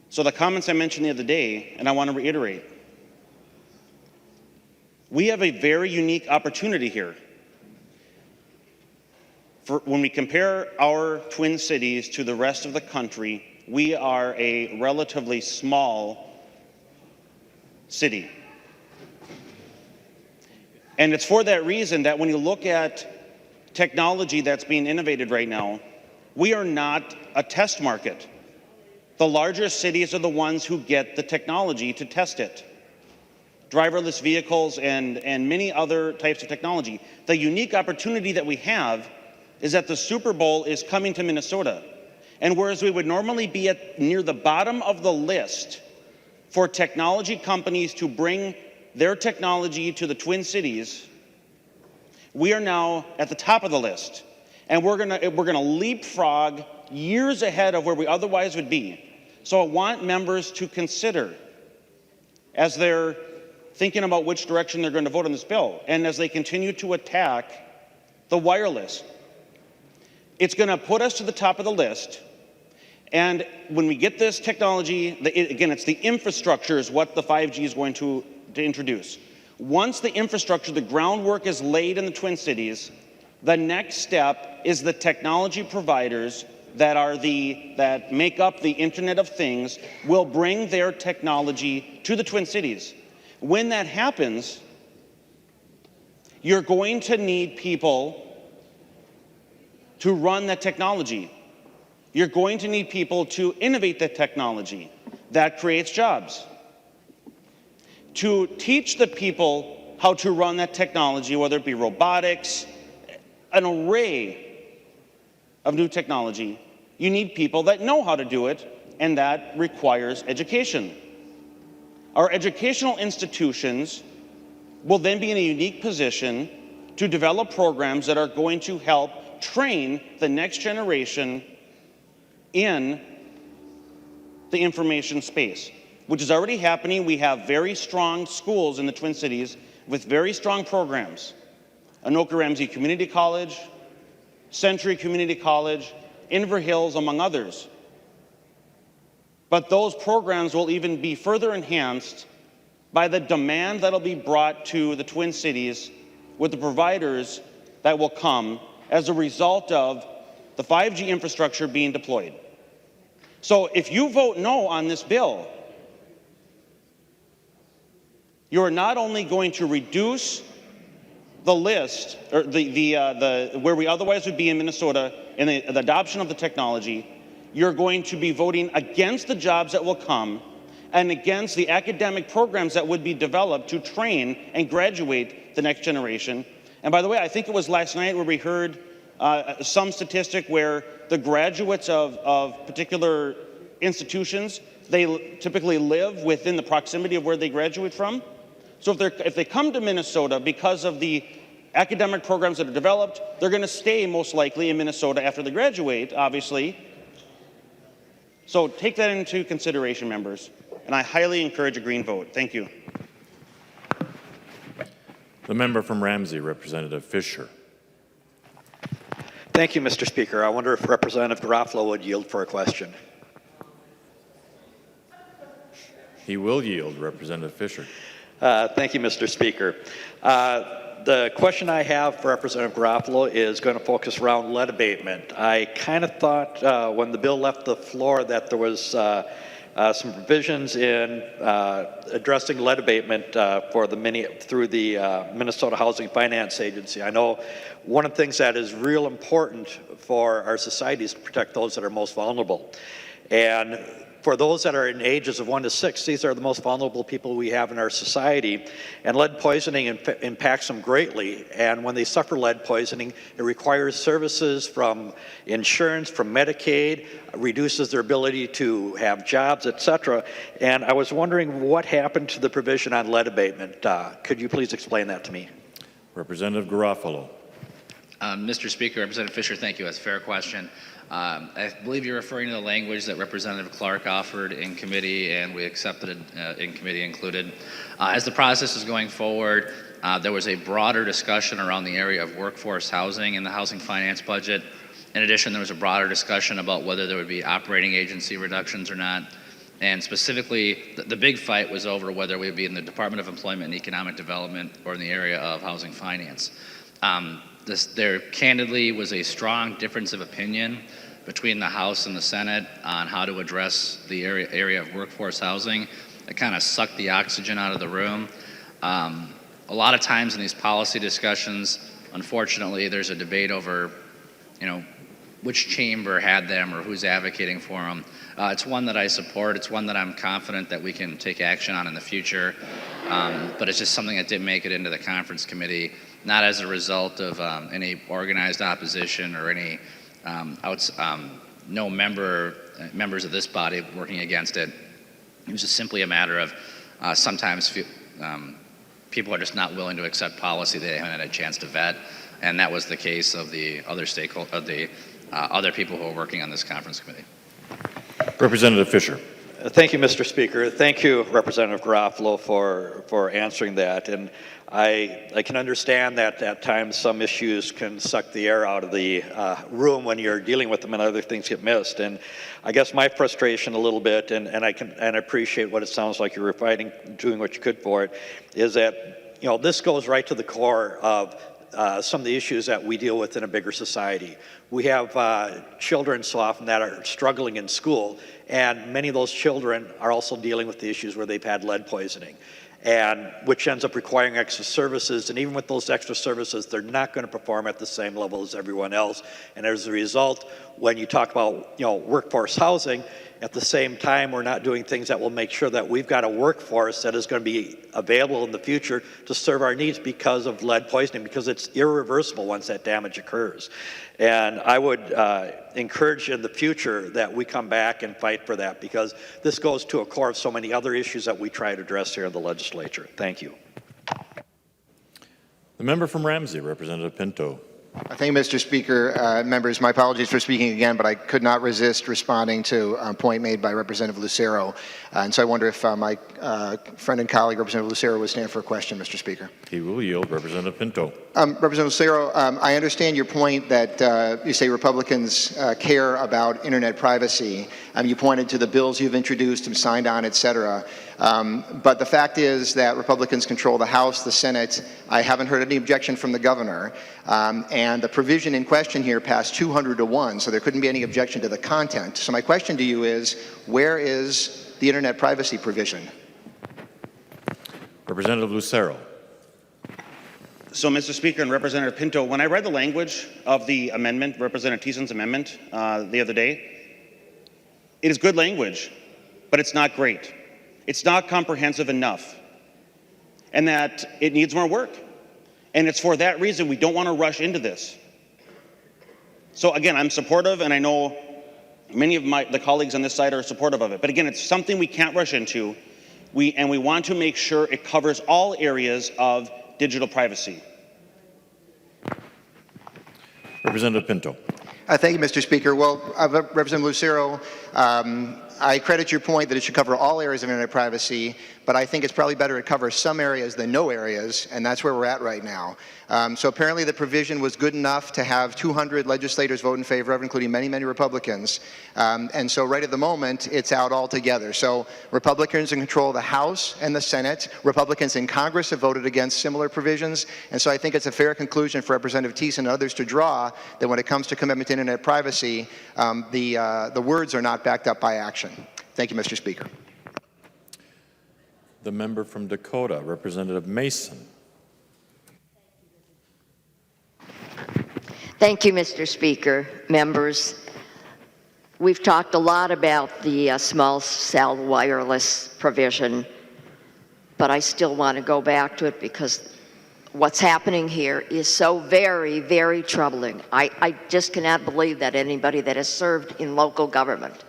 So the comments I mentioned the other day, and I want to reiterate, we have a very unique opportunity here. When we compare our twin cities to the rest of the country, we are a relatively small city. And it's for that reason that when you look at technology that's being innovated right now, we are not a test market. The larger cities are the ones who get the technology to test it. Driverless vehicles and many other types of technology. The unique opportunity that we have is that the Super Bowl is coming to Minnesota. And whereas we would normally be near the bottom of the list for technology companies to bring their technology to the Twin Cities, we are now at the top of the list. And we're gonna leapfrog years ahead of where we otherwise would be. So I want members to consider, as they're thinking about which direction they're going to vote on this bill, and as they continue to attack the wireless. It's going to put us to the top of the list, and when we get this technology, again, it's the infrastructure is what the 5G is going to introduce. Once the infrastructure, the groundwork is laid in the Twin Cities, the next step is the technology providers that make up the Internet of Things will bring their technology to the Twin Cities. When that happens, you're going to need people to run that technology. You're going to need people to innovate that technology. That creates jobs. To teach the people how to run that technology, whether it be robotics, an array of new technology, you need people that know how to do it, and that requires education. Our educational institutions will then be in a unique position to develop programs that are going to help train the next generation in the information space, which is already happening. We have very strong schools in the Twin Cities with very strong programs. Anoka-Ramsey Community College, Century Community College, Inver Hills, among others. But those programs will even be further enhanced by the demand that'll be brought to the Twin Cities with the providers that will come as a result of the 5G infrastructure being deployed. So if you vote no on this bill, you're not only going to reduce the list, or where we otherwise would be in Minnesota in the adoption of the technology, you're going to be voting against the jobs that will come and against the academic programs that would be developed to train and graduate the next generation. And by the way, I think it was last night where we heard some statistic where the graduates of particular institutions, they typically live within the proximity of where they graduate from. So if they come to Minnesota because of the academic programs that are developed, they're going to stay most likely in Minnesota after they graduate, obviously. So take that into consideration, members, and I highly encourage a green vote. Thank you. The member from Ramsey, Representative Fisher. Thank you, Mr. Speaker. I wonder if Representative Garofalo would yield for a question. He will yield, Representative Fisher. Thank you, Mr. Speaker. The question I have for Representative Garofalo is going to focus around lead abatement. I kind of thought when the bill left the floor that there was some provisions in addressing lead abatement through the Minnesota Housing Finance Agency. I know one of the things that is real important for our society is to protect those that are most vulnerable. And for those that are in ages of 1 to 6, these are the most vulnerable people we have in our society, and lead poisoning impacts them greatly. And when they suffer lead poisoning, it requires services from insurance, from Medicaid, reduces their ability to have jobs, etc. And I was wondering what happened to the provision on lead abatement. Could you please explain that to me? Representative Garofalo. Mr. Speaker, Representative Fisher, thank you. That's a fair question. I believe you're referring to the language that Representative Clark offered in committee, and we accepted it in committee included. As the process is going forward, there was a broader discussion around the area of workforce housing in the housing finance budget. In addition, there was a broader discussion about whether there would be operating agency reductions or not. And specifically, the big fight was over whether we would be in the Department of Employment and Economic Development or in the area of housing finance. There candidly was a strong difference of opinion between the House and the Senate on how to address the area of workforce housing. It kind of sucked the oxygen out of the room. A lot of times in these policy discussions, unfortunately, there's a debate over, which chamber had them or who's advocating for them. It's one that I support. It's one that I'm confident that we can take action on in the future. But it's just something that didn't make it into the conference committee, not as a result of any organized opposition or any members of this body working against it. It was just simply a matter of sometimes people are just not willing to accept policy they haven't had a chance to vet, and that was the case of the other other people who are working on this conference committee. Representative Fisher. Thank you, Mr. Speaker. Thank you, Representative Garofalo, for answering that. And I can understand that at times some issues can suck the air out of the room when you're dealing with them and other things get missed. And I guess my frustration a little bit, and I appreciate what it sounds like you're fighting, doing what you could for it, is that this goes right to the core of some of the issues that we deal with in a bigger society. We have children so often that are struggling in school, and many of those children are also dealing with the issues where they've had lead poisoning, and which ends up requiring extra services. And even with those extra services, they're not going to perform at the same level as everyone else. And as a result, when you talk about workforce housing, at the same time, we're not doing things that will make sure that we've got a workforce that is going to be available in the future to serve our needs because of lead poisoning, because it's irreversible once that damage occurs. And I would encourage in the future that we come back and fight for that, because this goes to a core of so many other issues that we try to address here in the legislature. Thank you. The member from Ramsey, Representative Pinto. Thank you, Mr. Speaker. Members, my apologies for speaking again, but I could not resist responding to a point made by Representative Lucero. And so I wonder if my friend and colleague, Representative Lucero, would stand for a question, Mr. Speaker. He will yield. Representative Pinto. Representative Lucero, I understand your point that you say Republicans care about internet privacy. You pointed to the bills you've introduced and signed on, et cetera. But the fact is that Republicans control the House, the Senate. I haven't heard any objection from the governor. And the provision in question here passed 200 to 1, so there couldn't be any objection to the content. So my question to you is, where is the internet privacy provision? Representative Lucero. So, Mr. Speaker and Representative Pinto, when I read the language of the amendment, Representative Thiessen's amendment the other day, it is good language, but it's not great. It's not comprehensive enough, and that it needs more work. And it's for that reason we don't want to rush into this. So again, I'm supportive, and I know many of the colleagues on this side are supportive of it. But again, it's something we can't rush into. We want to make sure it covers all areas of digital privacy. Representative Pinto. Thank you, Mr. Speaker. Well, Representative Lucero, I credit your point that it should cover all areas of internet privacy, but I think it's probably better to cover some areas than no areas, and that's where we're at right now. So apparently the provision was good enough to have 200 legislators vote in favor of, including many, many Republicans. And so right at the moment, it's out altogether. So Republicans in control of the House and the Senate. Republicans in Congress have voted against similar provisions. And so I think it's a fair conclusion for Representative Thiessen and others to draw that when it comes to commitment to internet privacy, the words are not backed up by action. Thank you, Mr. Speaker. The member from Dakota, Representative Mason. Thank you, Mr. Speaker. Members, We've talked a lot about the small cell wireless provision, but I still want to go back to it because what's happening here is so very, very troubling. I just cannot believe that anybody that has served in local government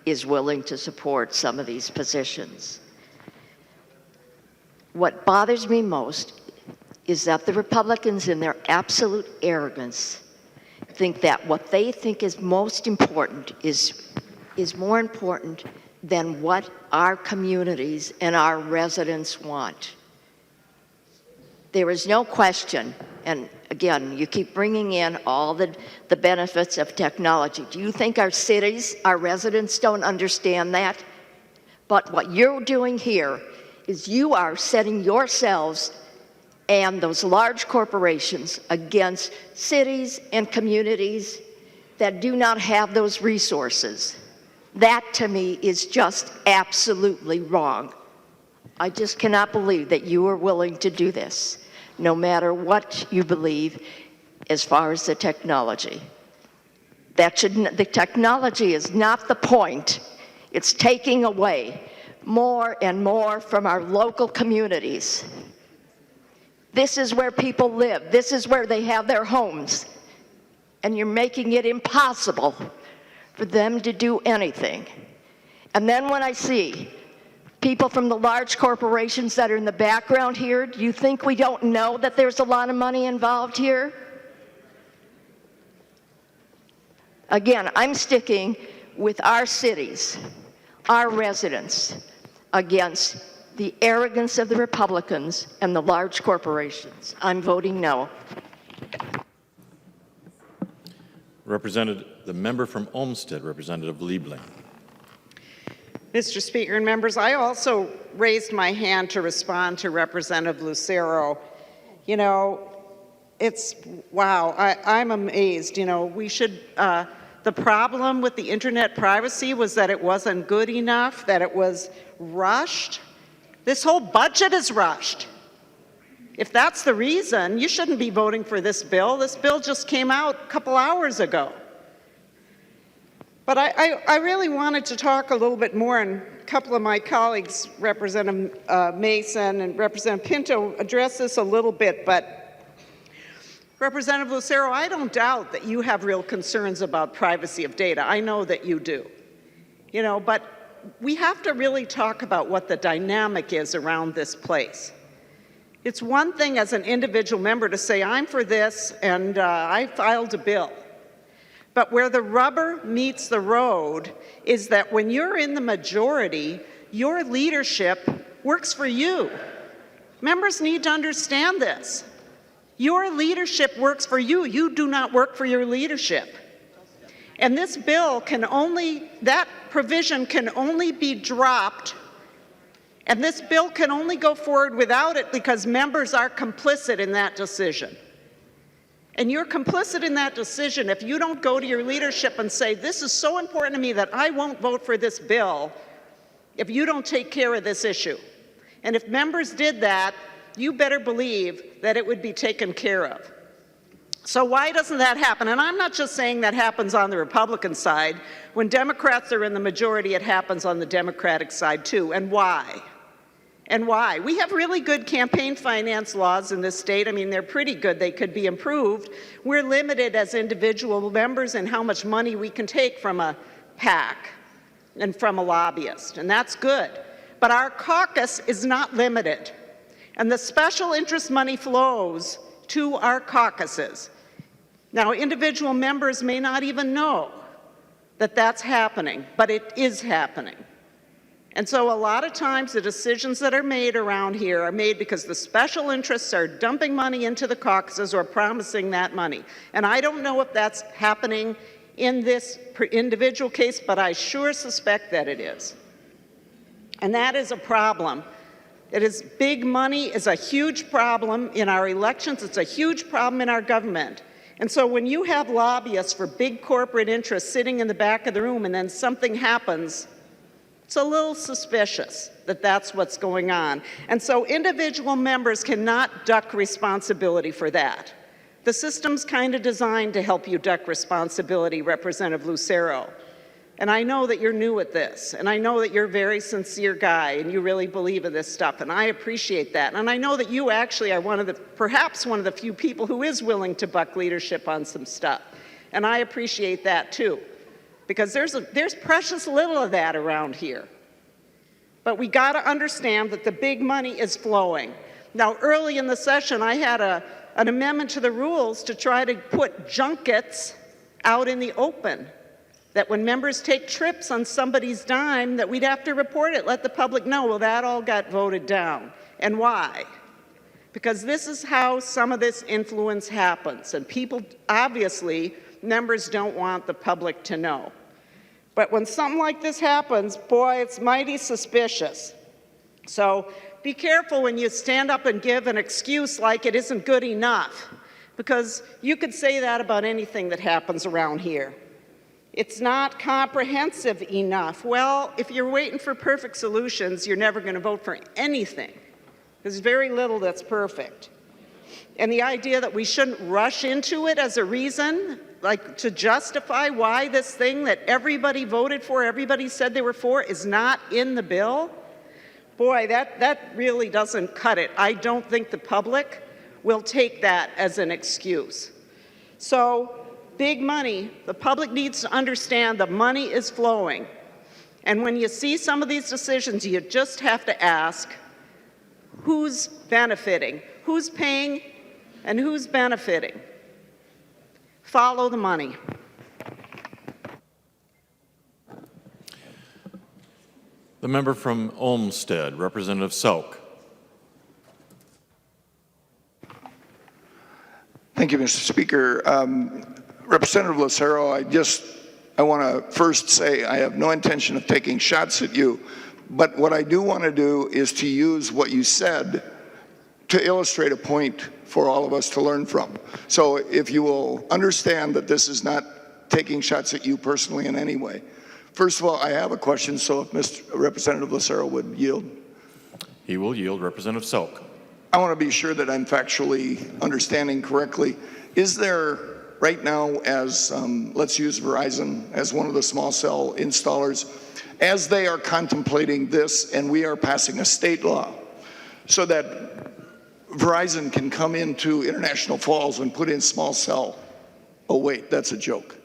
is willing to support some of these positions. What bothers me most is that the Republicans, in their absolute arrogance, think that what they think is most important is more important than what our communities and our residents want. There is no question, and again, you keep bringing in all the benefits of technology. Do you think our cities, our residents don't understand that? But what you're doing here is you are setting yourselves and those large corporations against cities and communities that do not have those resources. That, to me, is just absolutely wrong. I just cannot believe that you are willing to do this, no matter what you believe as far as the technology. The technology is not the point. It's taking away more and more from our local communities. This is where people live. This is where they have their homes. And you're making it impossible for them to do anything. And then when I see people from the large corporations that are in the background here, do you think we don't know that there's a lot of money involved here? Again, I'm sticking with our cities, our residents, against the arrogance of the Republicans and the large corporations. I'm voting no. The member from Olmsted, Representative Liebling. Mr. Speaker and members, I also raised my hand to respond to Representative Lucero. You know, it's, wow, I'm amazed. You know, we should, the problem with the internet privacy was that it wasn't good enough, that it was rushed. This whole budget is rushed. If that's the reason, you shouldn't be voting for this bill. This bill just came out a couple hours ago. But I really wanted to talk a little bit more, and a couple of my colleagues, Representative Mason and Representative Pinto, addressed this a little bit. But Representative Lucero, I don't doubt that you have real concerns about privacy of data. I know that you do. You know, but we have to really talk about what the dynamic is around this place. It's one thing as an individual member to say, I'm for this, and I filed a bill. But where the rubber meets the road is that when you're in the majority, your leadership works for you. Members need to understand this. Your leadership works for you. You do not work for your leadership. And this bill can only, that provision can only be dropped, and this bill can only go forward without it because members are complicit in that decision. And you're complicit in that decision if you don't go to your leadership and say, this is so important to me that I won't vote for this bill if you don't take care of this issue. And if members did that, you better believe that it would be taken care of. So why doesn't that happen? And I'm not just saying that happens on the Republican side. When Democrats are in the majority, it happens on the Democratic side too. And why? And why? We have really good campaign finance laws in this state. I mean, they're pretty good. They could be improved. We're limited as individual members in how much money we can take from a PAC and from a lobbyist, and that's good. But our caucus is not limited. And the special interest money flows to our caucuses. Now, individual members may not even know that that's happening, but it is happening. And so a lot of times the decisions that are made around here are made because the special interests are dumping money into the caucuses or promising that money. And I don't know if that's happening in this individual case, but I sure suspect that it is. And that is a problem. It is big money is a huge problem in our elections. It's a huge problem in our government. And so when you have lobbyists for big corporate interests sitting in the back of the room and then something happens, it's a little suspicious that that's what's going on. And so individual members cannot duck responsibility for that. The system's kind of designed to help you duck responsibility, Representative Lucero. And I know that you're new at this, and I know that you're a very sincere guy, and you really believe in this stuff, and I appreciate that. And I know that you actually are perhaps one of the few people who is willing to buck leadership on some stuff. And I appreciate that too, because there's precious little of that around here. But we got to understand that the big money is flowing. Now, early in the session, I had an amendment to the rules to try to put junkets out in the open, that when members take trips on somebody's dime, that we'd have to report it, let the public know. Well, that all got voted down. And why? Because this is how some of this influence happens. And people, obviously, members don't want the public to know. But when something like this happens, boy, it's mighty suspicious. So be careful when you stand up and give an excuse like it isn't good enough, because you could say that about anything that happens around here. It's not comprehensive enough. Well, if you're waiting for perfect solutions, you're never going to vote for anything. There's very little that's perfect. And the idea that we shouldn't rush into it as a reason, like to justify why this thing that everybody voted for, everybody said they were for, is not in the bill, boy, that really doesn't cut it. I don't think the public will take that as an excuse. So, big money, the public needs to understand the money is flowing. And when you see some of these decisions, you just have to ask, who's benefiting? Who's paying and who's benefiting? Follow the money. The member from Olmsted, Representative Sauk. Thank you, Mr. Speaker. Representative Lucero, I want to first say I have no intention of taking shots at you, but what I do want to do is to use what you said to illustrate a point for all of us to learn from. So if you will understand that this is not taking shots at you personally in any way. First of all, I have a question, so if Representative Lucero would yield. He will yield. Representative Sauk. I want to be sure that I'm factually understanding correctly. Is there right now, as let's use Verizon as one of the small cell installers, as they are contemplating this and we are passing a state law so that Verizon can come into International Falls and put in small cell. Oh wait, that's a joke.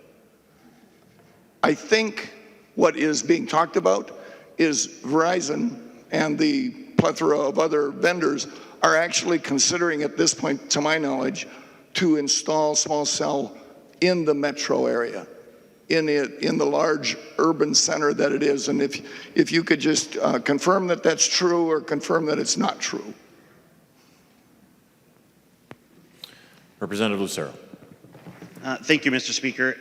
I think what is being talked about is Verizon and the plethora of other vendors are actually considering at this point, to my knowledge, to install small cell in the metro area, in the large urban center that it is. And if you could just confirm that that's true or confirm that it's not true. Representative Lucero. Thank you, Mr. Speaker.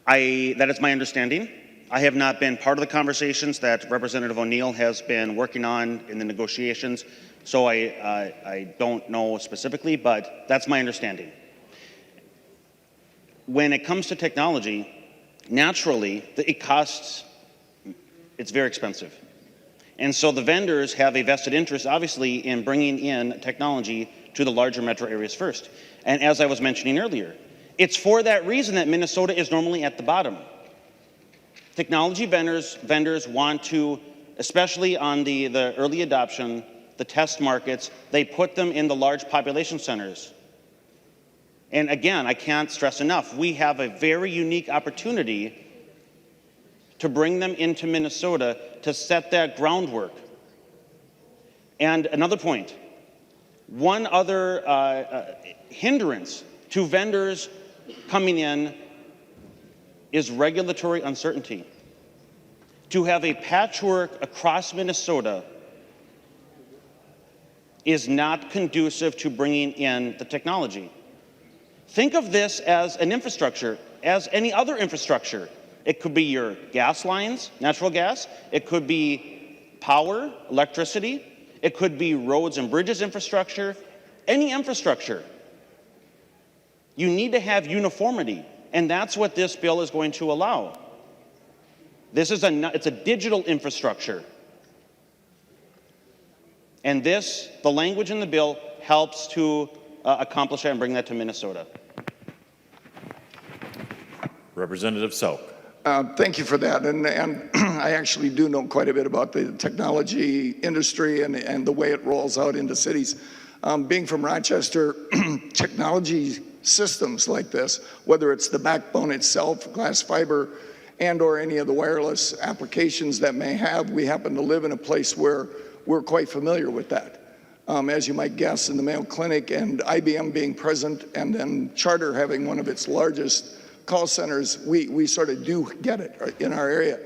That is my understanding. I have not been part of the conversations that Representative O'Neill has been working on in the negotiations, so I don't know specifically, but that's my understanding. When it comes to technology, naturally, it's very expensive. And so the vendors have a vested interest, obviously, in bringing in technology to the larger metro areas first. And as I was mentioning earlier, it's for that reason that Minnesota is normally at the bottom. Technology vendors want to, especially on the early adoption, the test markets, they put them in the large population centers. And again, I can't stress enough, we have a very unique opportunity to bring them into Minnesota to set that groundwork. And another point, one other hindrance to vendors coming in is regulatory uncertainty. To have a patchwork across Minnesota is not conducive to bringing in the technology. Think of this as an infrastructure, as any other infrastructure. It could be your gas lines, natural gas. It could be power, electricity. It could be roads and bridges infrastructure. Any infrastructure. You need to have uniformity, and that's what this bill is going to allow. It's a digital infrastructure. And the language in the bill helps to accomplish that and bring that to Minnesota. Representative Sauk. Thank you for that. And I actually do know quite a bit about the technology industry and the way it rolls out into cities. Being from Rochester, technology systems like this, whether it's the backbone itself, glass fiber, and or any of the wireless applications that may have, we happen to live in a place where we're quite familiar with that. As you might guess, in the Mayo Clinic and IBM being present, and then Charter having one of its largest call centers, we sort of do get it in our area.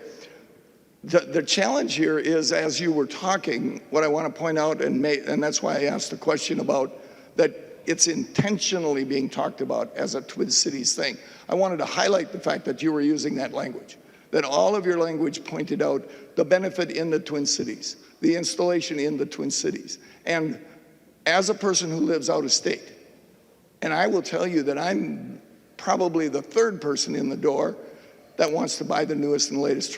The challenge here is, as you were talking, what I want to point out, and that's why I asked the question about that it's intentionally being talked about as a Twin Cities thing. I wanted to highlight the fact that you were using that language, that all of your language pointed out the benefit in the Twin Cities, the installation in the Twin Cities. And as a person who lives out of state, and I will tell you that I'm probably the third person in the door that wants to buy the newest and latest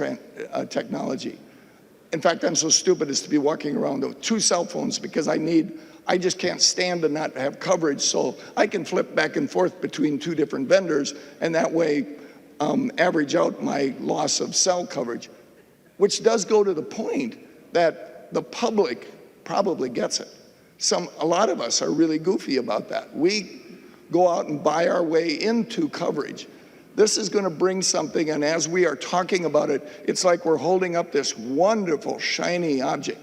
technology. In fact, I'm so stupid as to be walking around with 2 cell phones because I just can't stand to not have coverage, so I can flip back and forth between 2 different vendors and that way average out my loss of cell coverage, which does go to the point that the public probably gets it. A lot of us are really goofy about that. We go out and buy our way into coverage. This is going to bring something, and as we are talking about it, it's like we're holding up this wonderful, shiny object.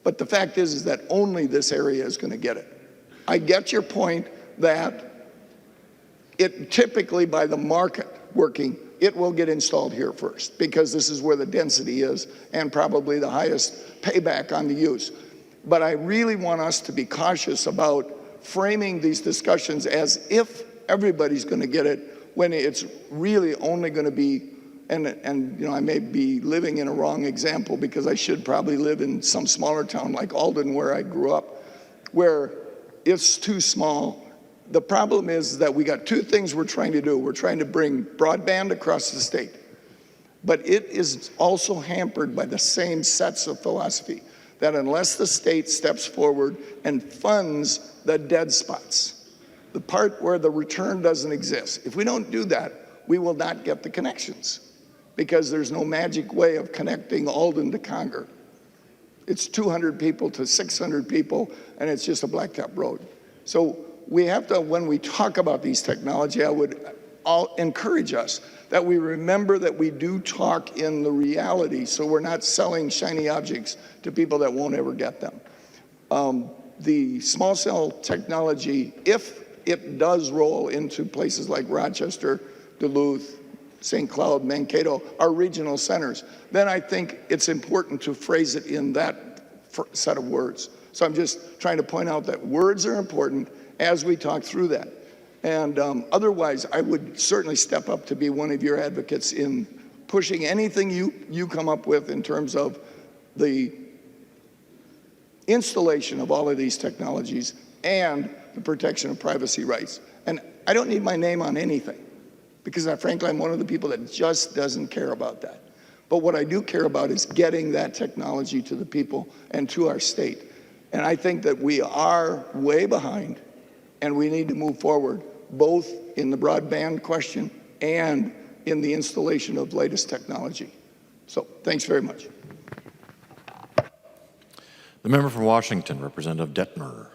But the fact is that only this area is going to get it. I get your point that it typically, by the market working, it will get installed here first, because this is where the density is and probably the highest payback on the use. But I really want us to be cautious about framing these discussions as if everybody's going to get it, when it's really only going to be, and you know, I may be living in a wrong example because I should probably live in some smaller town like Alden, where I grew up, where it's too small. The problem is that we got 2 things we're trying to do. We're trying to bring broadband across the state, but it is also hampered by the same sets of philosophy, that unless the state steps forward and funds the dead spots, the part where the return doesn't exist, if we don't do that, we will not get the connections, because there's no magic way of connecting Alden to Conger. It's 200 people to 600 people, and it's just a blacktop road. So we have to, when we talk about these technology, I would encourage us that we remember that we do talk in the reality, so we're not selling shiny objects to people that won't ever get them. The small cell technology, if it does roll into places like Rochester, Duluth, St. Cloud, Mankato, our regional centers, then I think it's important to phrase it in that set of words. So I'm just trying to point out that words are important as we talk through that. And otherwise, I would certainly step up to be one of your advocates in pushing anything you come up with in terms of the installation of all of these technologies and the protection of privacy rights. And I don't need my name on anything, because frankly, I'm one of the people that just doesn't care about that. But what I do care about is getting that technology to the people and to our state. And I think that we are way behind, and we need to move forward, both in the broadband question and in the installation of latest technology. So thanks very much. The member from Washington, Representative Detmer.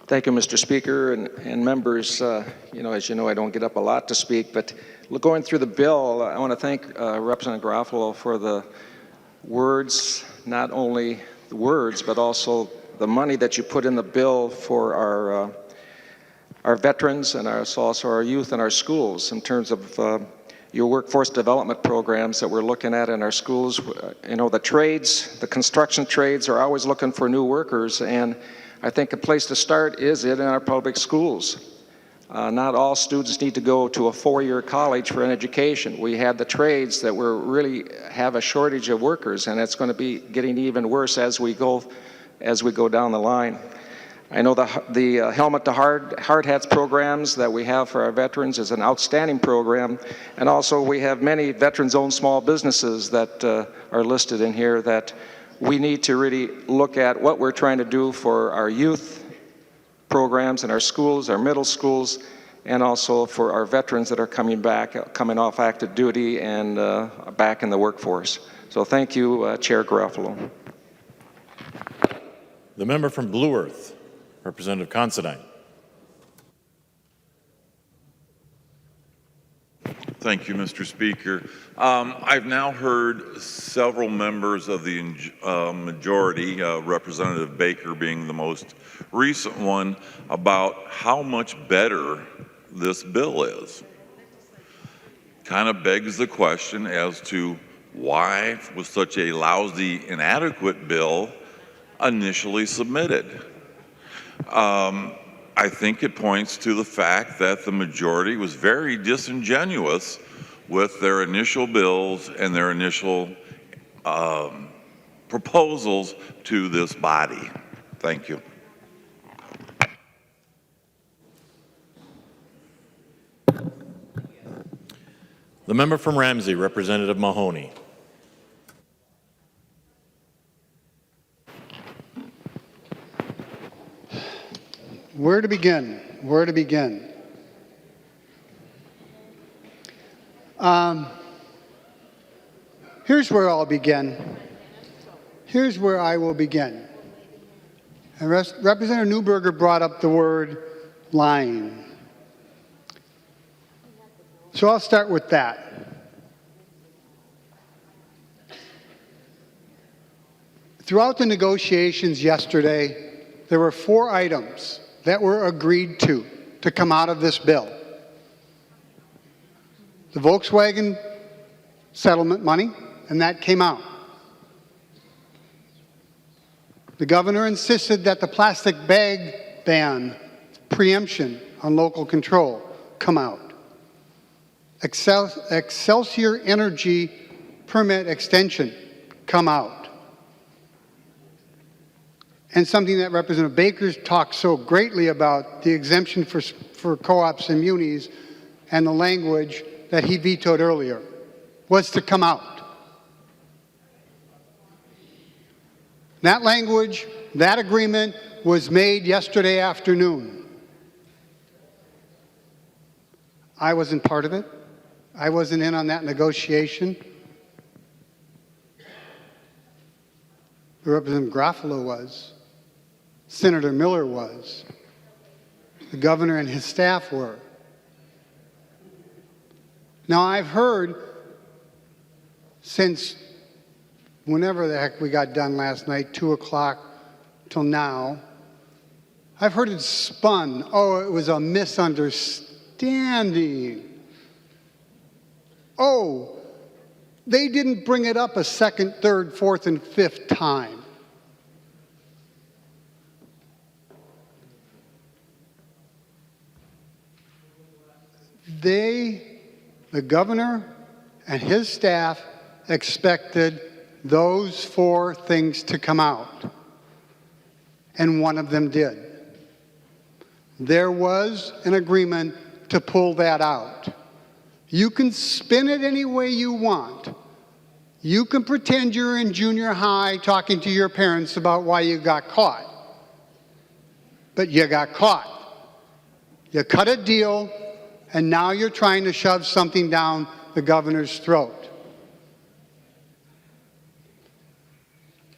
Thank you, Mr. Speaker, and members. You know, as you know, I don't get up a lot to speak, but going through the bill, I want to thank Representative Garofalo for the words, not only the words, but also the money that you put in the bill for our veterans and also our youth and our schools in terms of your workforce development programs that we're looking at in our schools. You know, the trades, the construction trades are always looking for new workers, and I think a place to start is in our public schools. Not all students need to go to a 4-year college for an education. We have the trades that we're really have a shortage of workers, and it's going to be getting even worse as we go down the line. I know the helmet to hard hats programs that we have for our veterans is an outstanding program, and also we have many veterans-owned small businesses that are listed in here that we need to really look at what we're trying to do for our youth programs in our schools, our middle schools, and also for our veterans that are coming off active duty and back in the workforce. So thank you, Chair Garofalo. The member from Blue Earth, Representative Considine. Thank you, Mr. Speaker. I've now heard several members of the majority, Representative Baker being the most recent one, about how much better this bill is. Kind of begs the question as to why was such a lousy, inadequate bill initially submitted. I think it points to the fact that the majority was very disingenuous with their initial bills and their initial proposals to this body. Thank you. The member from Ramsey, Representative Mahoney. Where to begin? Where to begin? Here's where I'll begin. Here's where I will begin. And Representative Newberger brought up the word lying. So I'll start with that. Throughout the negotiations yesterday, there were 4 items that were agreed to come out of this bill. The Volkswagen settlement money, and that came out. The governor insisted that the plastic bag ban, preemption on local control, come out. Excelsior Energy permit extension, come out. And something that Representative Baker talked so greatly about, the exemption for co-ops and munis, and the language that he vetoed earlier, was to come out. That language, that agreement was made yesterday afternoon. I wasn't part of it. I wasn't in on that negotiation. Representative Garofalo was. Senator Miller was. The governor and his staff were. Now, I've heard since whenever the heck we got done last night, 2 o'clock till now, I've heard it spun. Oh, it was a misunderstanding. Oh, they didn't bring it up a second, third, fourth, and fifth time. The governor and his staff expected those 4 things to come out, and one of them did. There was an agreement to pull that out. You can spin it any way you want. You can pretend you're in junior high talking to your parents about why you got caught. But you got caught. You cut a deal, and now you're trying to shove something down the governor's throat.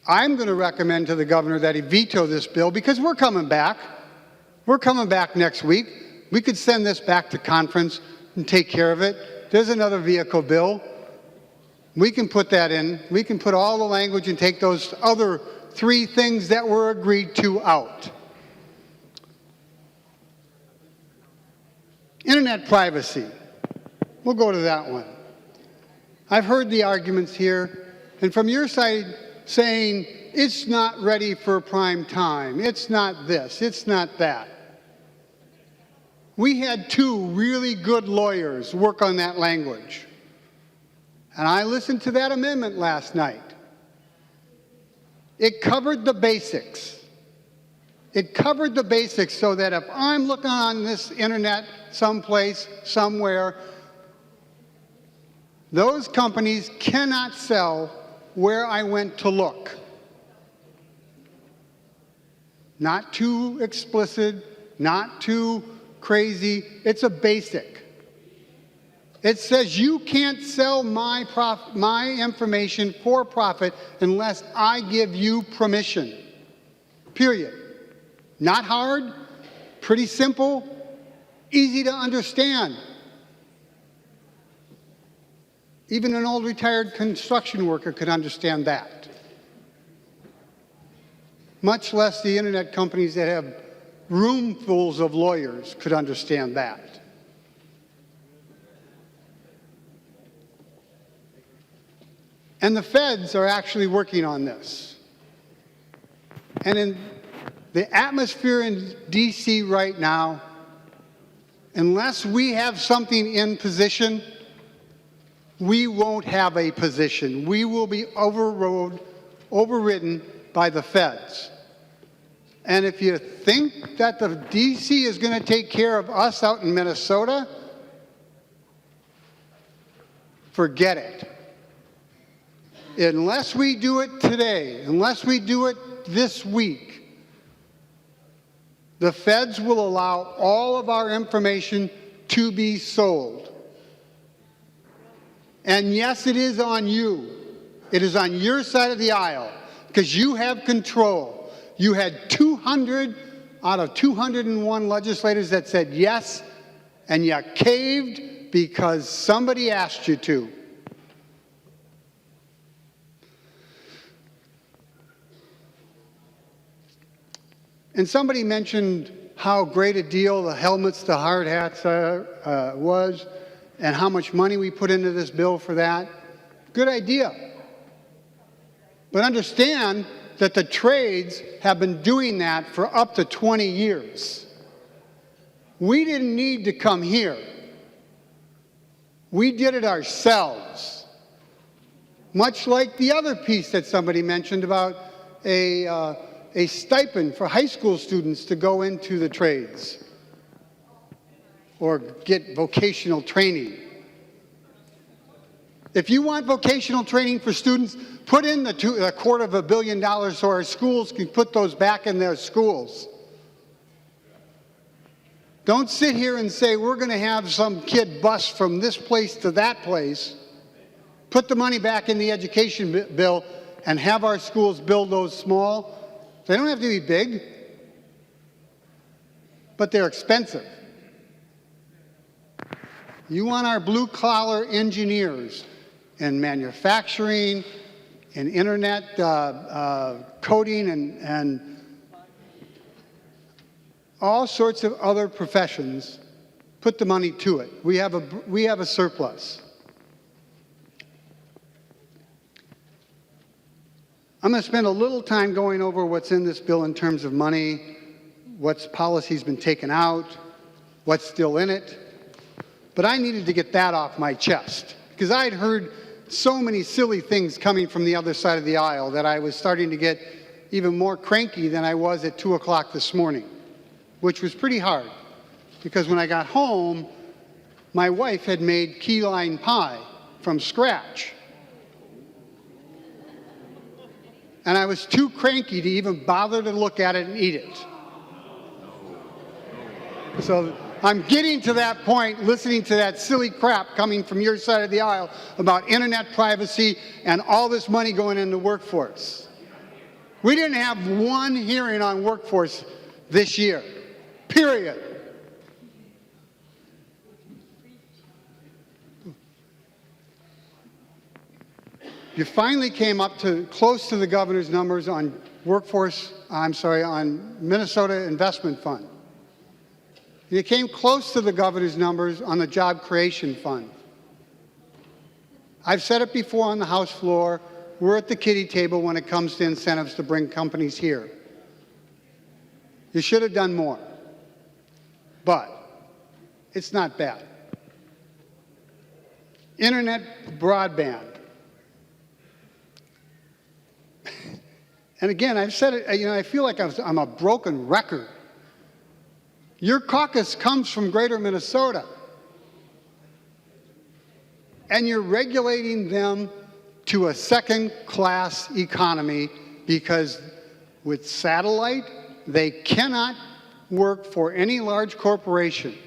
I'm going to recommend to the governor that he veto this bill because we're coming back. We're coming back next week. We could send this back to conference and take care of it. There's another vehicle bill. We can put that in. We can put all the language and take those other 3 things that were agreed to out. Internet privacy. We'll go to that one. I've heard the arguments here, and from your side saying it's not ready for prime time, it's not this, it's not that. We had 2 really good lawyers work on that language. And I listened to that amendment last night. It covered the basics. It covered the basics so that if I'm looking on this internet someplace, somewhere, those companies cannot sell where I went to look. Not too explicit, not too crazy. It's a basic. It says you can't sell my information for profit unless I give you permission. Period. Not hard, pretty simple, easy to understand. Even an old retired construction worker could understand that. Much less the internet companies that have roomfuls of lawyers could understand that. And the feds are actually working on this. And in the atmosphere in D.C. right now, unless we have something in position, we won't have a position. We will be overridden by the feds. And if you think that the D.C. is going to take care of us out in Minnesota, forget it. Unless we do it today, unless we do it this week, the feds will allow all of our information to be sold. And yes, it is on you. It is on your side of the aisle because you have control. You had 200 out of 201 legislators that said yes, and you caved because somebody asked you to. And somebody mentioned how great a deal the helmets to hard hats was and how much money we put into this bill for that. Good idea. But understand that the trades have been doing that for up to 20 years. We didn't need to come here. We did it ourselves. Much like the other piece that somebody mentioned about a stipend for high school students to go into the trades or get vocational training. If you want vocational training for students, put in the $250 million so our schools can put those back in their schools. Don't sit here and say we're going to have some kid bus from this place to that place. Put the money back in the education bill and have our schools build those small. They don't have to be big, but they're expensive. You want our blue-collar engineers in manufacturing, in internet coding, and all sorts of other professions, put the money to it. We have a surplus. I'm going to spend a little time going over what's in this bill in terms of money, what's policy's been taken out, what's still in it. But I needed to get that off my chest because I'd heard so many silly things coming from the other side of the aisle that I was starting to get even more cranky than I was at 2 o'clock this morning, which was pretty hard because when I got home, my wife had made key lime pie from scratch. And I was too cranky to even bother to look at it and eat it. So I'm getting to that point, listening to that silly crap coming from your side of the aisle about internet privacy and all this money going into workforce. We didn't have one hearing on workforce this year, period. You finally came up to close to the governor's numbers on on Minnesota Investment Fund. You came close to the governor's numbers on the Job Creation Fund. I've said it before on the House floor, we're at the kiddie table when it comes to incentives to bring companies here. You should have done more, but it's not bad. Internet broadband. And again, I've said it, I feel like I'm a broken record. Your caucus comes from Greater Minnesota, and you're regulating them to a second-class economy because with satellite, they cannot work for any large corporation.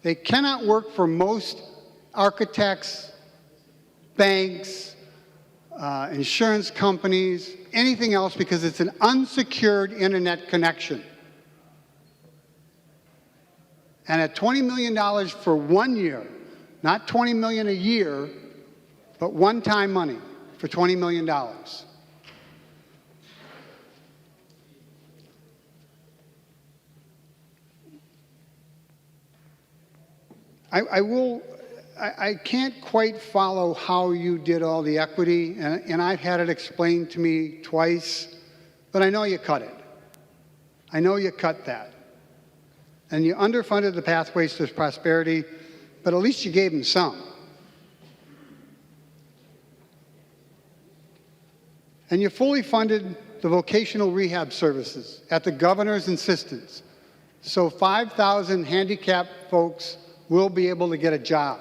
They cannot work for most architects, banks, insurance companies, anything else, because it's an unsecured internet connection. And at $20 million for 1 year, not $20 million a year, but one-time money for $20 million. I can't quite follow how you did all the equity, and I've had it explained to me twice, but I know you cut it. I know you cut that. And you underfunded the Pathways to Prosperity, but at least you gave them some. And you fully funded the vocational rehab services at the governor's insistence. So 5,000 handicapped folks will be able to get a job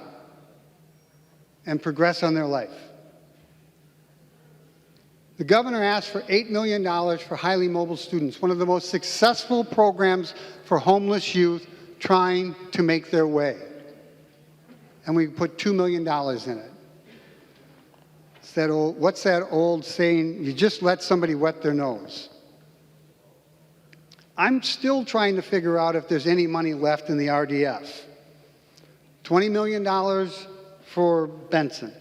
and progress on their life. The governor asked for $8 million for highly mobile students, one of the most successful programs for homeless youth trying to make their way. And we put $2 million in it. It's that old, what's that old saying? You just let somebody wet their nose. I'm still trying to figure out if there's any money left in the RDF. $20 million for Benson,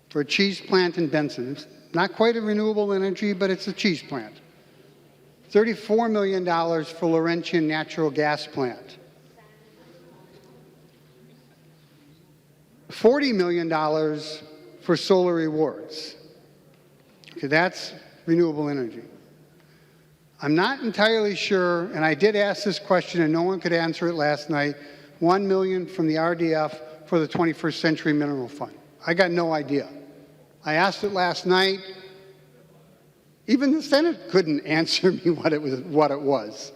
for a cheese plant in Benson. It's not quite a renewable energy, but it's a cheese plant. $34 million for Laurentian natural gas plant. $40 million for solar rewards. Okay, that's renewable energy. I'm not entirely sure, and I did ask this question and no one could answer it last night, $1 million from the RDF for the 21st Century Mineral Fund. I got no idea. I asked it last night. Even the Senate couldn't answer me what it was.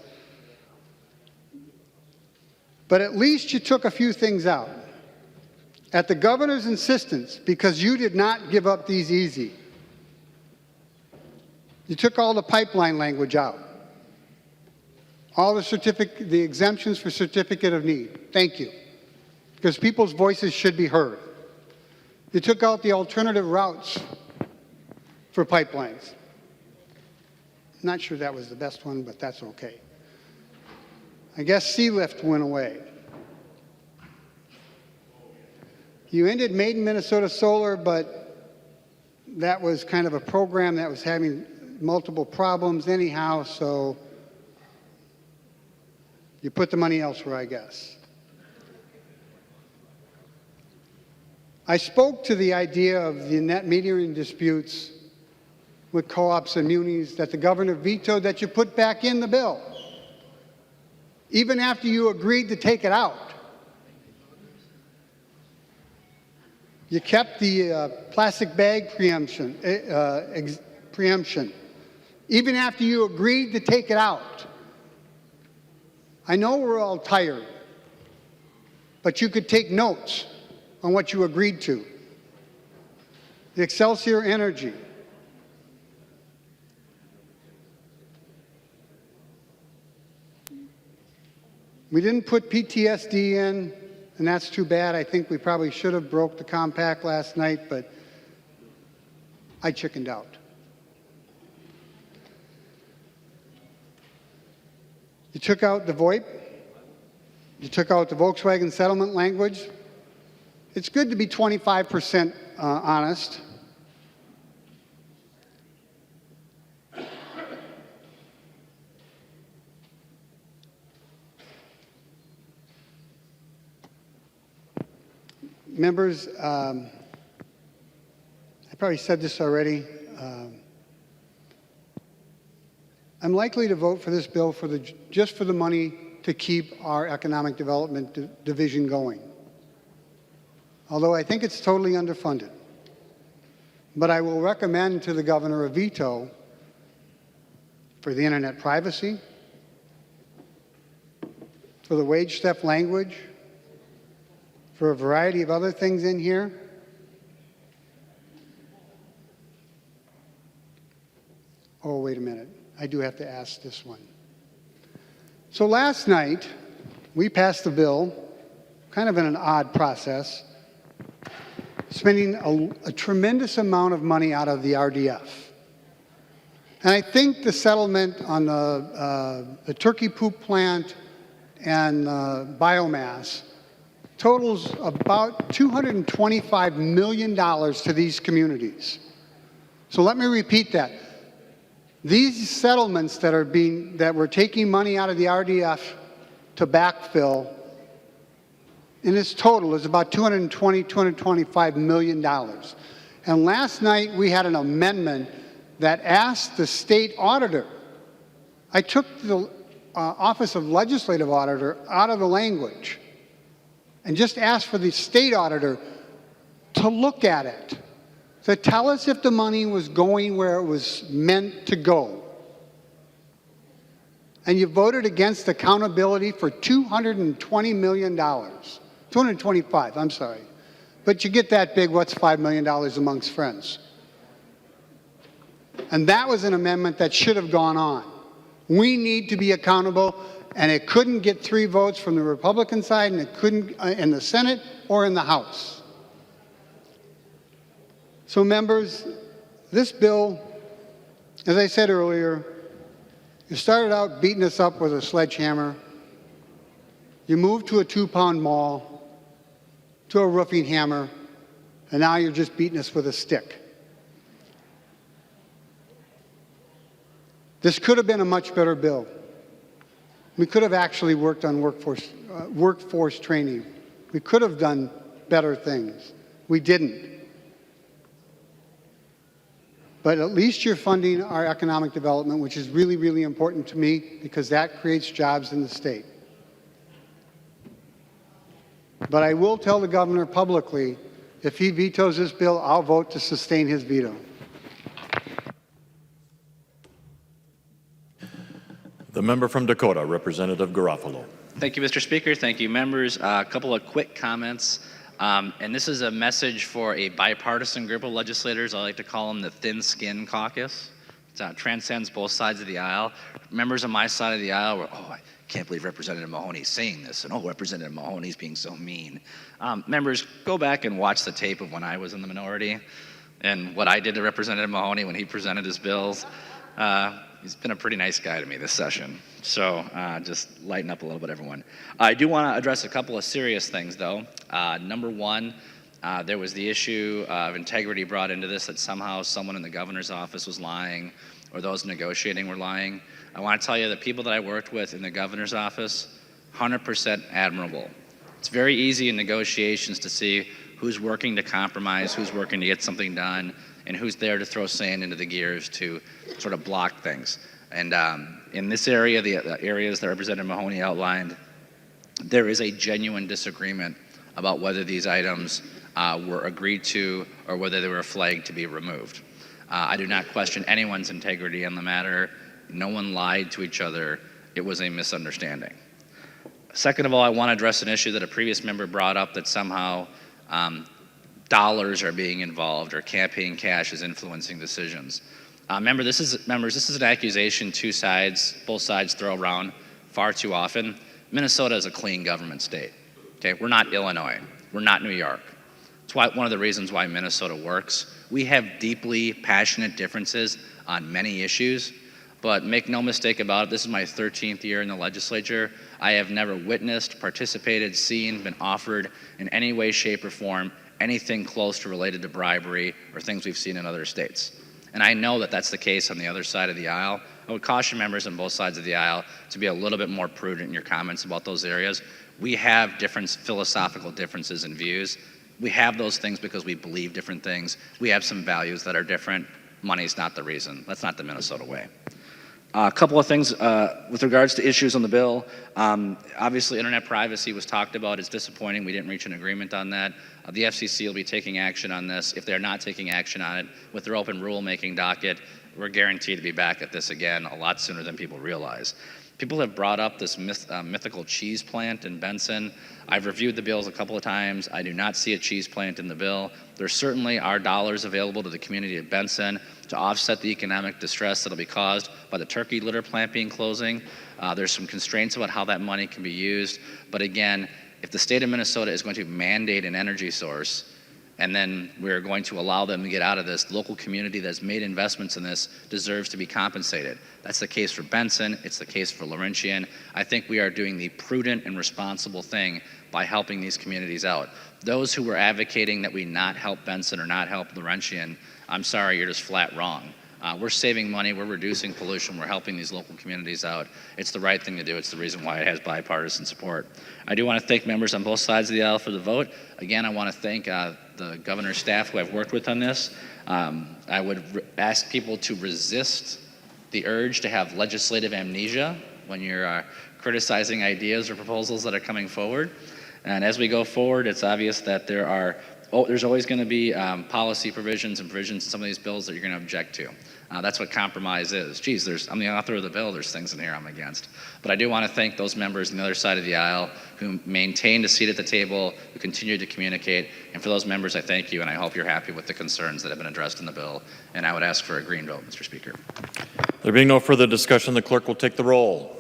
But at least you took a few things out. At the governor's insistence, because you did not give up these easy, you took all the pipeline language out. All the exemptions for certificate of need. Thank you. Because people's voices should be heard. You took out the alternative routes for pipelines. Not sure that was the best one, but that's okay. I guess Sealift went away. You ended Made in Minnesota Solar, but that was kind of a program that was having multiple problems anyhow, so you put the money elsewhere, I guess. I spoke to the idea of the net metering disputes with co-ops and munis that the governor vetoed that you put back in the bill, even after you agreed to take it out. You kept the plastic bag preemption, even after you agreed to take it out. I know we're all tired, but you could take notes on what you agreed to. The Excelsior Energy. We didn't put PTSD in, and that's too bad. I think we probably should have broke the compact last night, but I chickened out. You took out the VoIP. You took out the Volkswagen settlement language. It's good to be 25% honest. Members, I probably said this already. I'm likely to vote for this bill just for the money to keep our economic development division going. Although I think it's totally underfunded. But I will recommend to the governor a veto for the internet privacy, for the wage theft language, for a variety of other things in here. Oh, wait a minute. I do have to ask this one. So last night, we passed the bill, kind of in an odd process, spending a tremendous amount of money out of the RDF. And I think the settlement on the turkey poop plant and biomass totals about $225 million to these communities. So let me repeat that. These settlements that we're taking money out of the RDF to backfill, in its total, is about $225 million. And last night we had an amendment that asked the state auditor. I took the Office of Legislative Auditor out of the language and just asked for the state auditor to look at it, to tell us if the money was going where it was meant to go. And you voted against accountability for $220 million. 225, I'm sorry. But you get that big, what's $5 million amongst friends? And that was an amendment that should have gone on. We need to be accountable, and it couldn't get 3 votes from the Republican side, and it couldn't in the Senate or in the House. So members, this bill, as I said earlier, you started out beating us up with a sledgehammer. You moved to a 2-pound maul, to a roofing hammer, and now you're just beating us with a stick. This could have been a much better bill. We could have actually worked on workforce training. We could have done better things. We didn't. But at least you're funding our economic development, which is really, really important to me because that creates jobs in the state. But I will tell the governor publicly, if he vetoes this bill, I'll vote to sustain his veto. The member from Dakota, Representative Garofalo. Thank you, Mr. Speaker. Thank you, members. A couple of quick comments. And this is a message for a bipartisan group of legislators. I like to call them the Thin Skin Caucus. It transcends both sides of the aisle. Members on my side of the aisle were, oh, I can't believe Representative Mahoney's saying this, and oh, Representative Mahoney's being so mean. Members, go back and watch the tape of when I was in the minority and what I did to Representative Mahoney when he presented his bills. He's been a pretty nice guy to me this session. So just lighten up a little bit, everyone. I do want to address a couple of serious things, though. Number one, there was the issue of integrity brought into this, that somehow someone in the governor's office was lying or those negotiating were lying. I want to tell you the people that I worked with in the governor's office, 100% admirable. It's very easy in negotiations to see who's working to compromise, who's working to get something done, and who's there to throw sand into the gears to sort of block things. And in this area, the areas that Representative Mahoney outlined, there is a genuine disagreement about whether these items were agreed to or whether they were flagged to be removed. I do not question anyone's integrity on the matter. No one lied to each other. It was a misunderstanding. Second of all, I want to address an issue that a previous member brought up, that somehow dollars are being involved or campaign cash is influencing decisions. Members, this is an accusation both sides throw around far too often. Minnesota is a clean government state. Okay, we're not Illinois. We're not New York. It's one of the reasons why Minnesota works. We have deeply passionate differences on many issues, but make no mistake about it, this is my 13th year in the legislature. I have never witnessed, participated, seen, been offered in any way, shape, or form anything close to related to bribery or things we've seen in other states. And I know that that's the case on the other side of the aisle. I would caution members on both sides of the aisle to be a little bit more prudent in your comments about those areas. We have different philosophical differences in views. We have those things because we believe different things. We have some values that are different. Money's not the reason. That's not the Minnesota way. A couple of things with regards to issues on the bill. Obviously, internet privacy was talked about. It's disappointing we didn't reach an agreement on that. The FCC will be taking action on this. If they're not taking action on it with their open rulemaking docket, we're guaranteed to be back at this again a lot sooner than people realize. People have brought up this mythical cheese plant in Benson. I've reviewed the bills a couple of times. I do not see a cheese plant in the bill. There certainly are dollars available to the community of Benson to offset the economic distress that'll be caused by the turkey litter plant being closing. There's some constraints about how that money can be used. But again, if the state of Minnesota is going to mandate an energy source, and then we're going to allow them to get out of this, the local community that's made investments in this deserves to be compensated. That's the case for Benson. It's the case for Laurentian. I think we are doing the prudent and responsible thing by helping these communities out. Those who were advocating that we not help Benson or not help Laurentian, I'm sorry, you're just flat wrong. We're saving money, we're reducing pollution, we're helping these local communities out. It's the right thing to do. It's the reason why it has bipartisan support. I do want to thank members on both sides of the aisle for the vote. Again, I want to thank the governor's staff who I've worked with on this. I would ask people to resist the urge to have legislative amnesia when you're criticizing ideas or proposals that are coming forward. And as we go forward, it's obvious that there's always going to be policy provisions and provisions in some of these bills that you're going to object to. That's what compromise is. Geez, I'm the author of the bill. There's things in here I'm against. But I do want to thank those members on the other side of the aisle who maintained a seat at the table, who continued to communicate. And for those members, I thank you, and I hope you're happy with the concerns that have been addressed in the bill. And I would ask for a green vote, Mr. Speaker. There being no further discussion, the clerk will take the roll.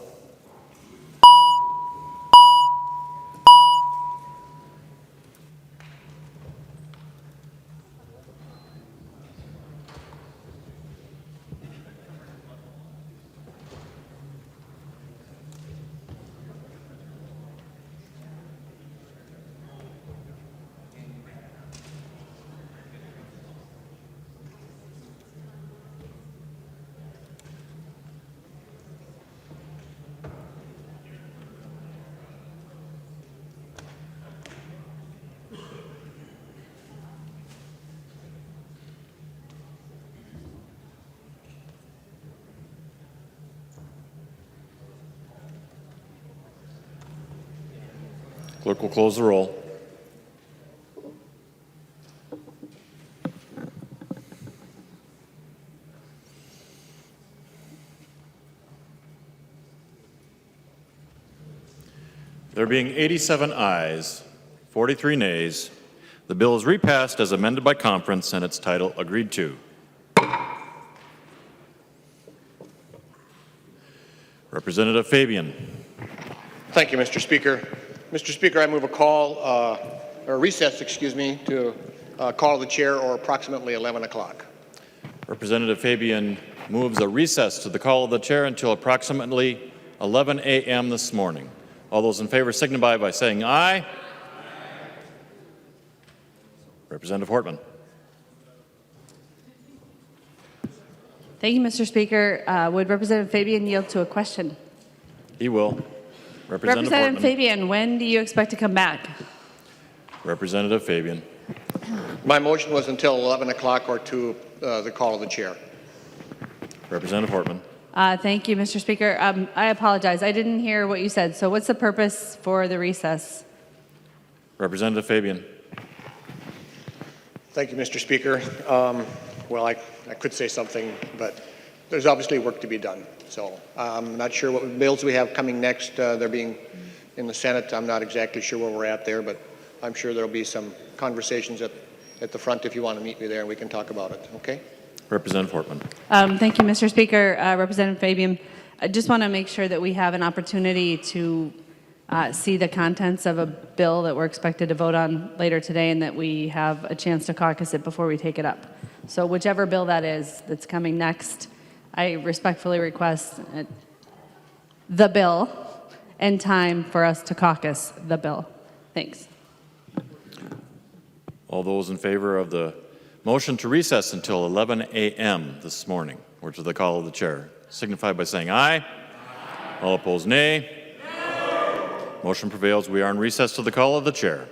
Clerk will close the roll. There being 87 ayes, 43 nays, the bill is repassed as amended by conference and its title agreed to. Representative Fabian. Thank you, Mr. Speaker. Mr. Speaker, I move a recess, to call the chair or approximately 11 o'clock. Representative Fabian moves a recess to the call of the chair until approximately 11 a.m. this morning. All those in favor signify by saying aye. Aye. Representative Hortman. Thank you, Mr. Speaker. Would Representative Fabian yield to a question? He will. Representative Fabian, when do you expect to come back? Representative Fabian. My motion was until 11 o'clock or to the call of the chair. Representative Hortman. Thank you, Mr. Speaker. I apologize. I didn't hear what you said. So what's the purpose for the recess? Representative Fabian. Thank you, Mr. Speaker. Well, I could say something, but there's obviously work to be done. So I'm not sure what bills we have coming next. They're being in the Senate. I'm not exactly sure where we're at there, but I'm sure there'll be some conversations at the front if you want to meet me there and we can talk about it. Okay? Representative Hortman. Thank you, Mr. Speaker. Representative Fabian, I just want to make sure that we have an opportunity to see the contents of a bill that we're expected to vote on later today and that we have a chance to caucus it before we take it up. So whichever bill that is that's coming next, I respectfully request the bill and time for us to caucus the bill. Thanks. All those in favor of the motion to recess until 11 a.m. this morning, or to the call of the chair, signify by saying aye. Aye. All opposed, nay. No. Motion prevails. We are in recess to the call of the chair.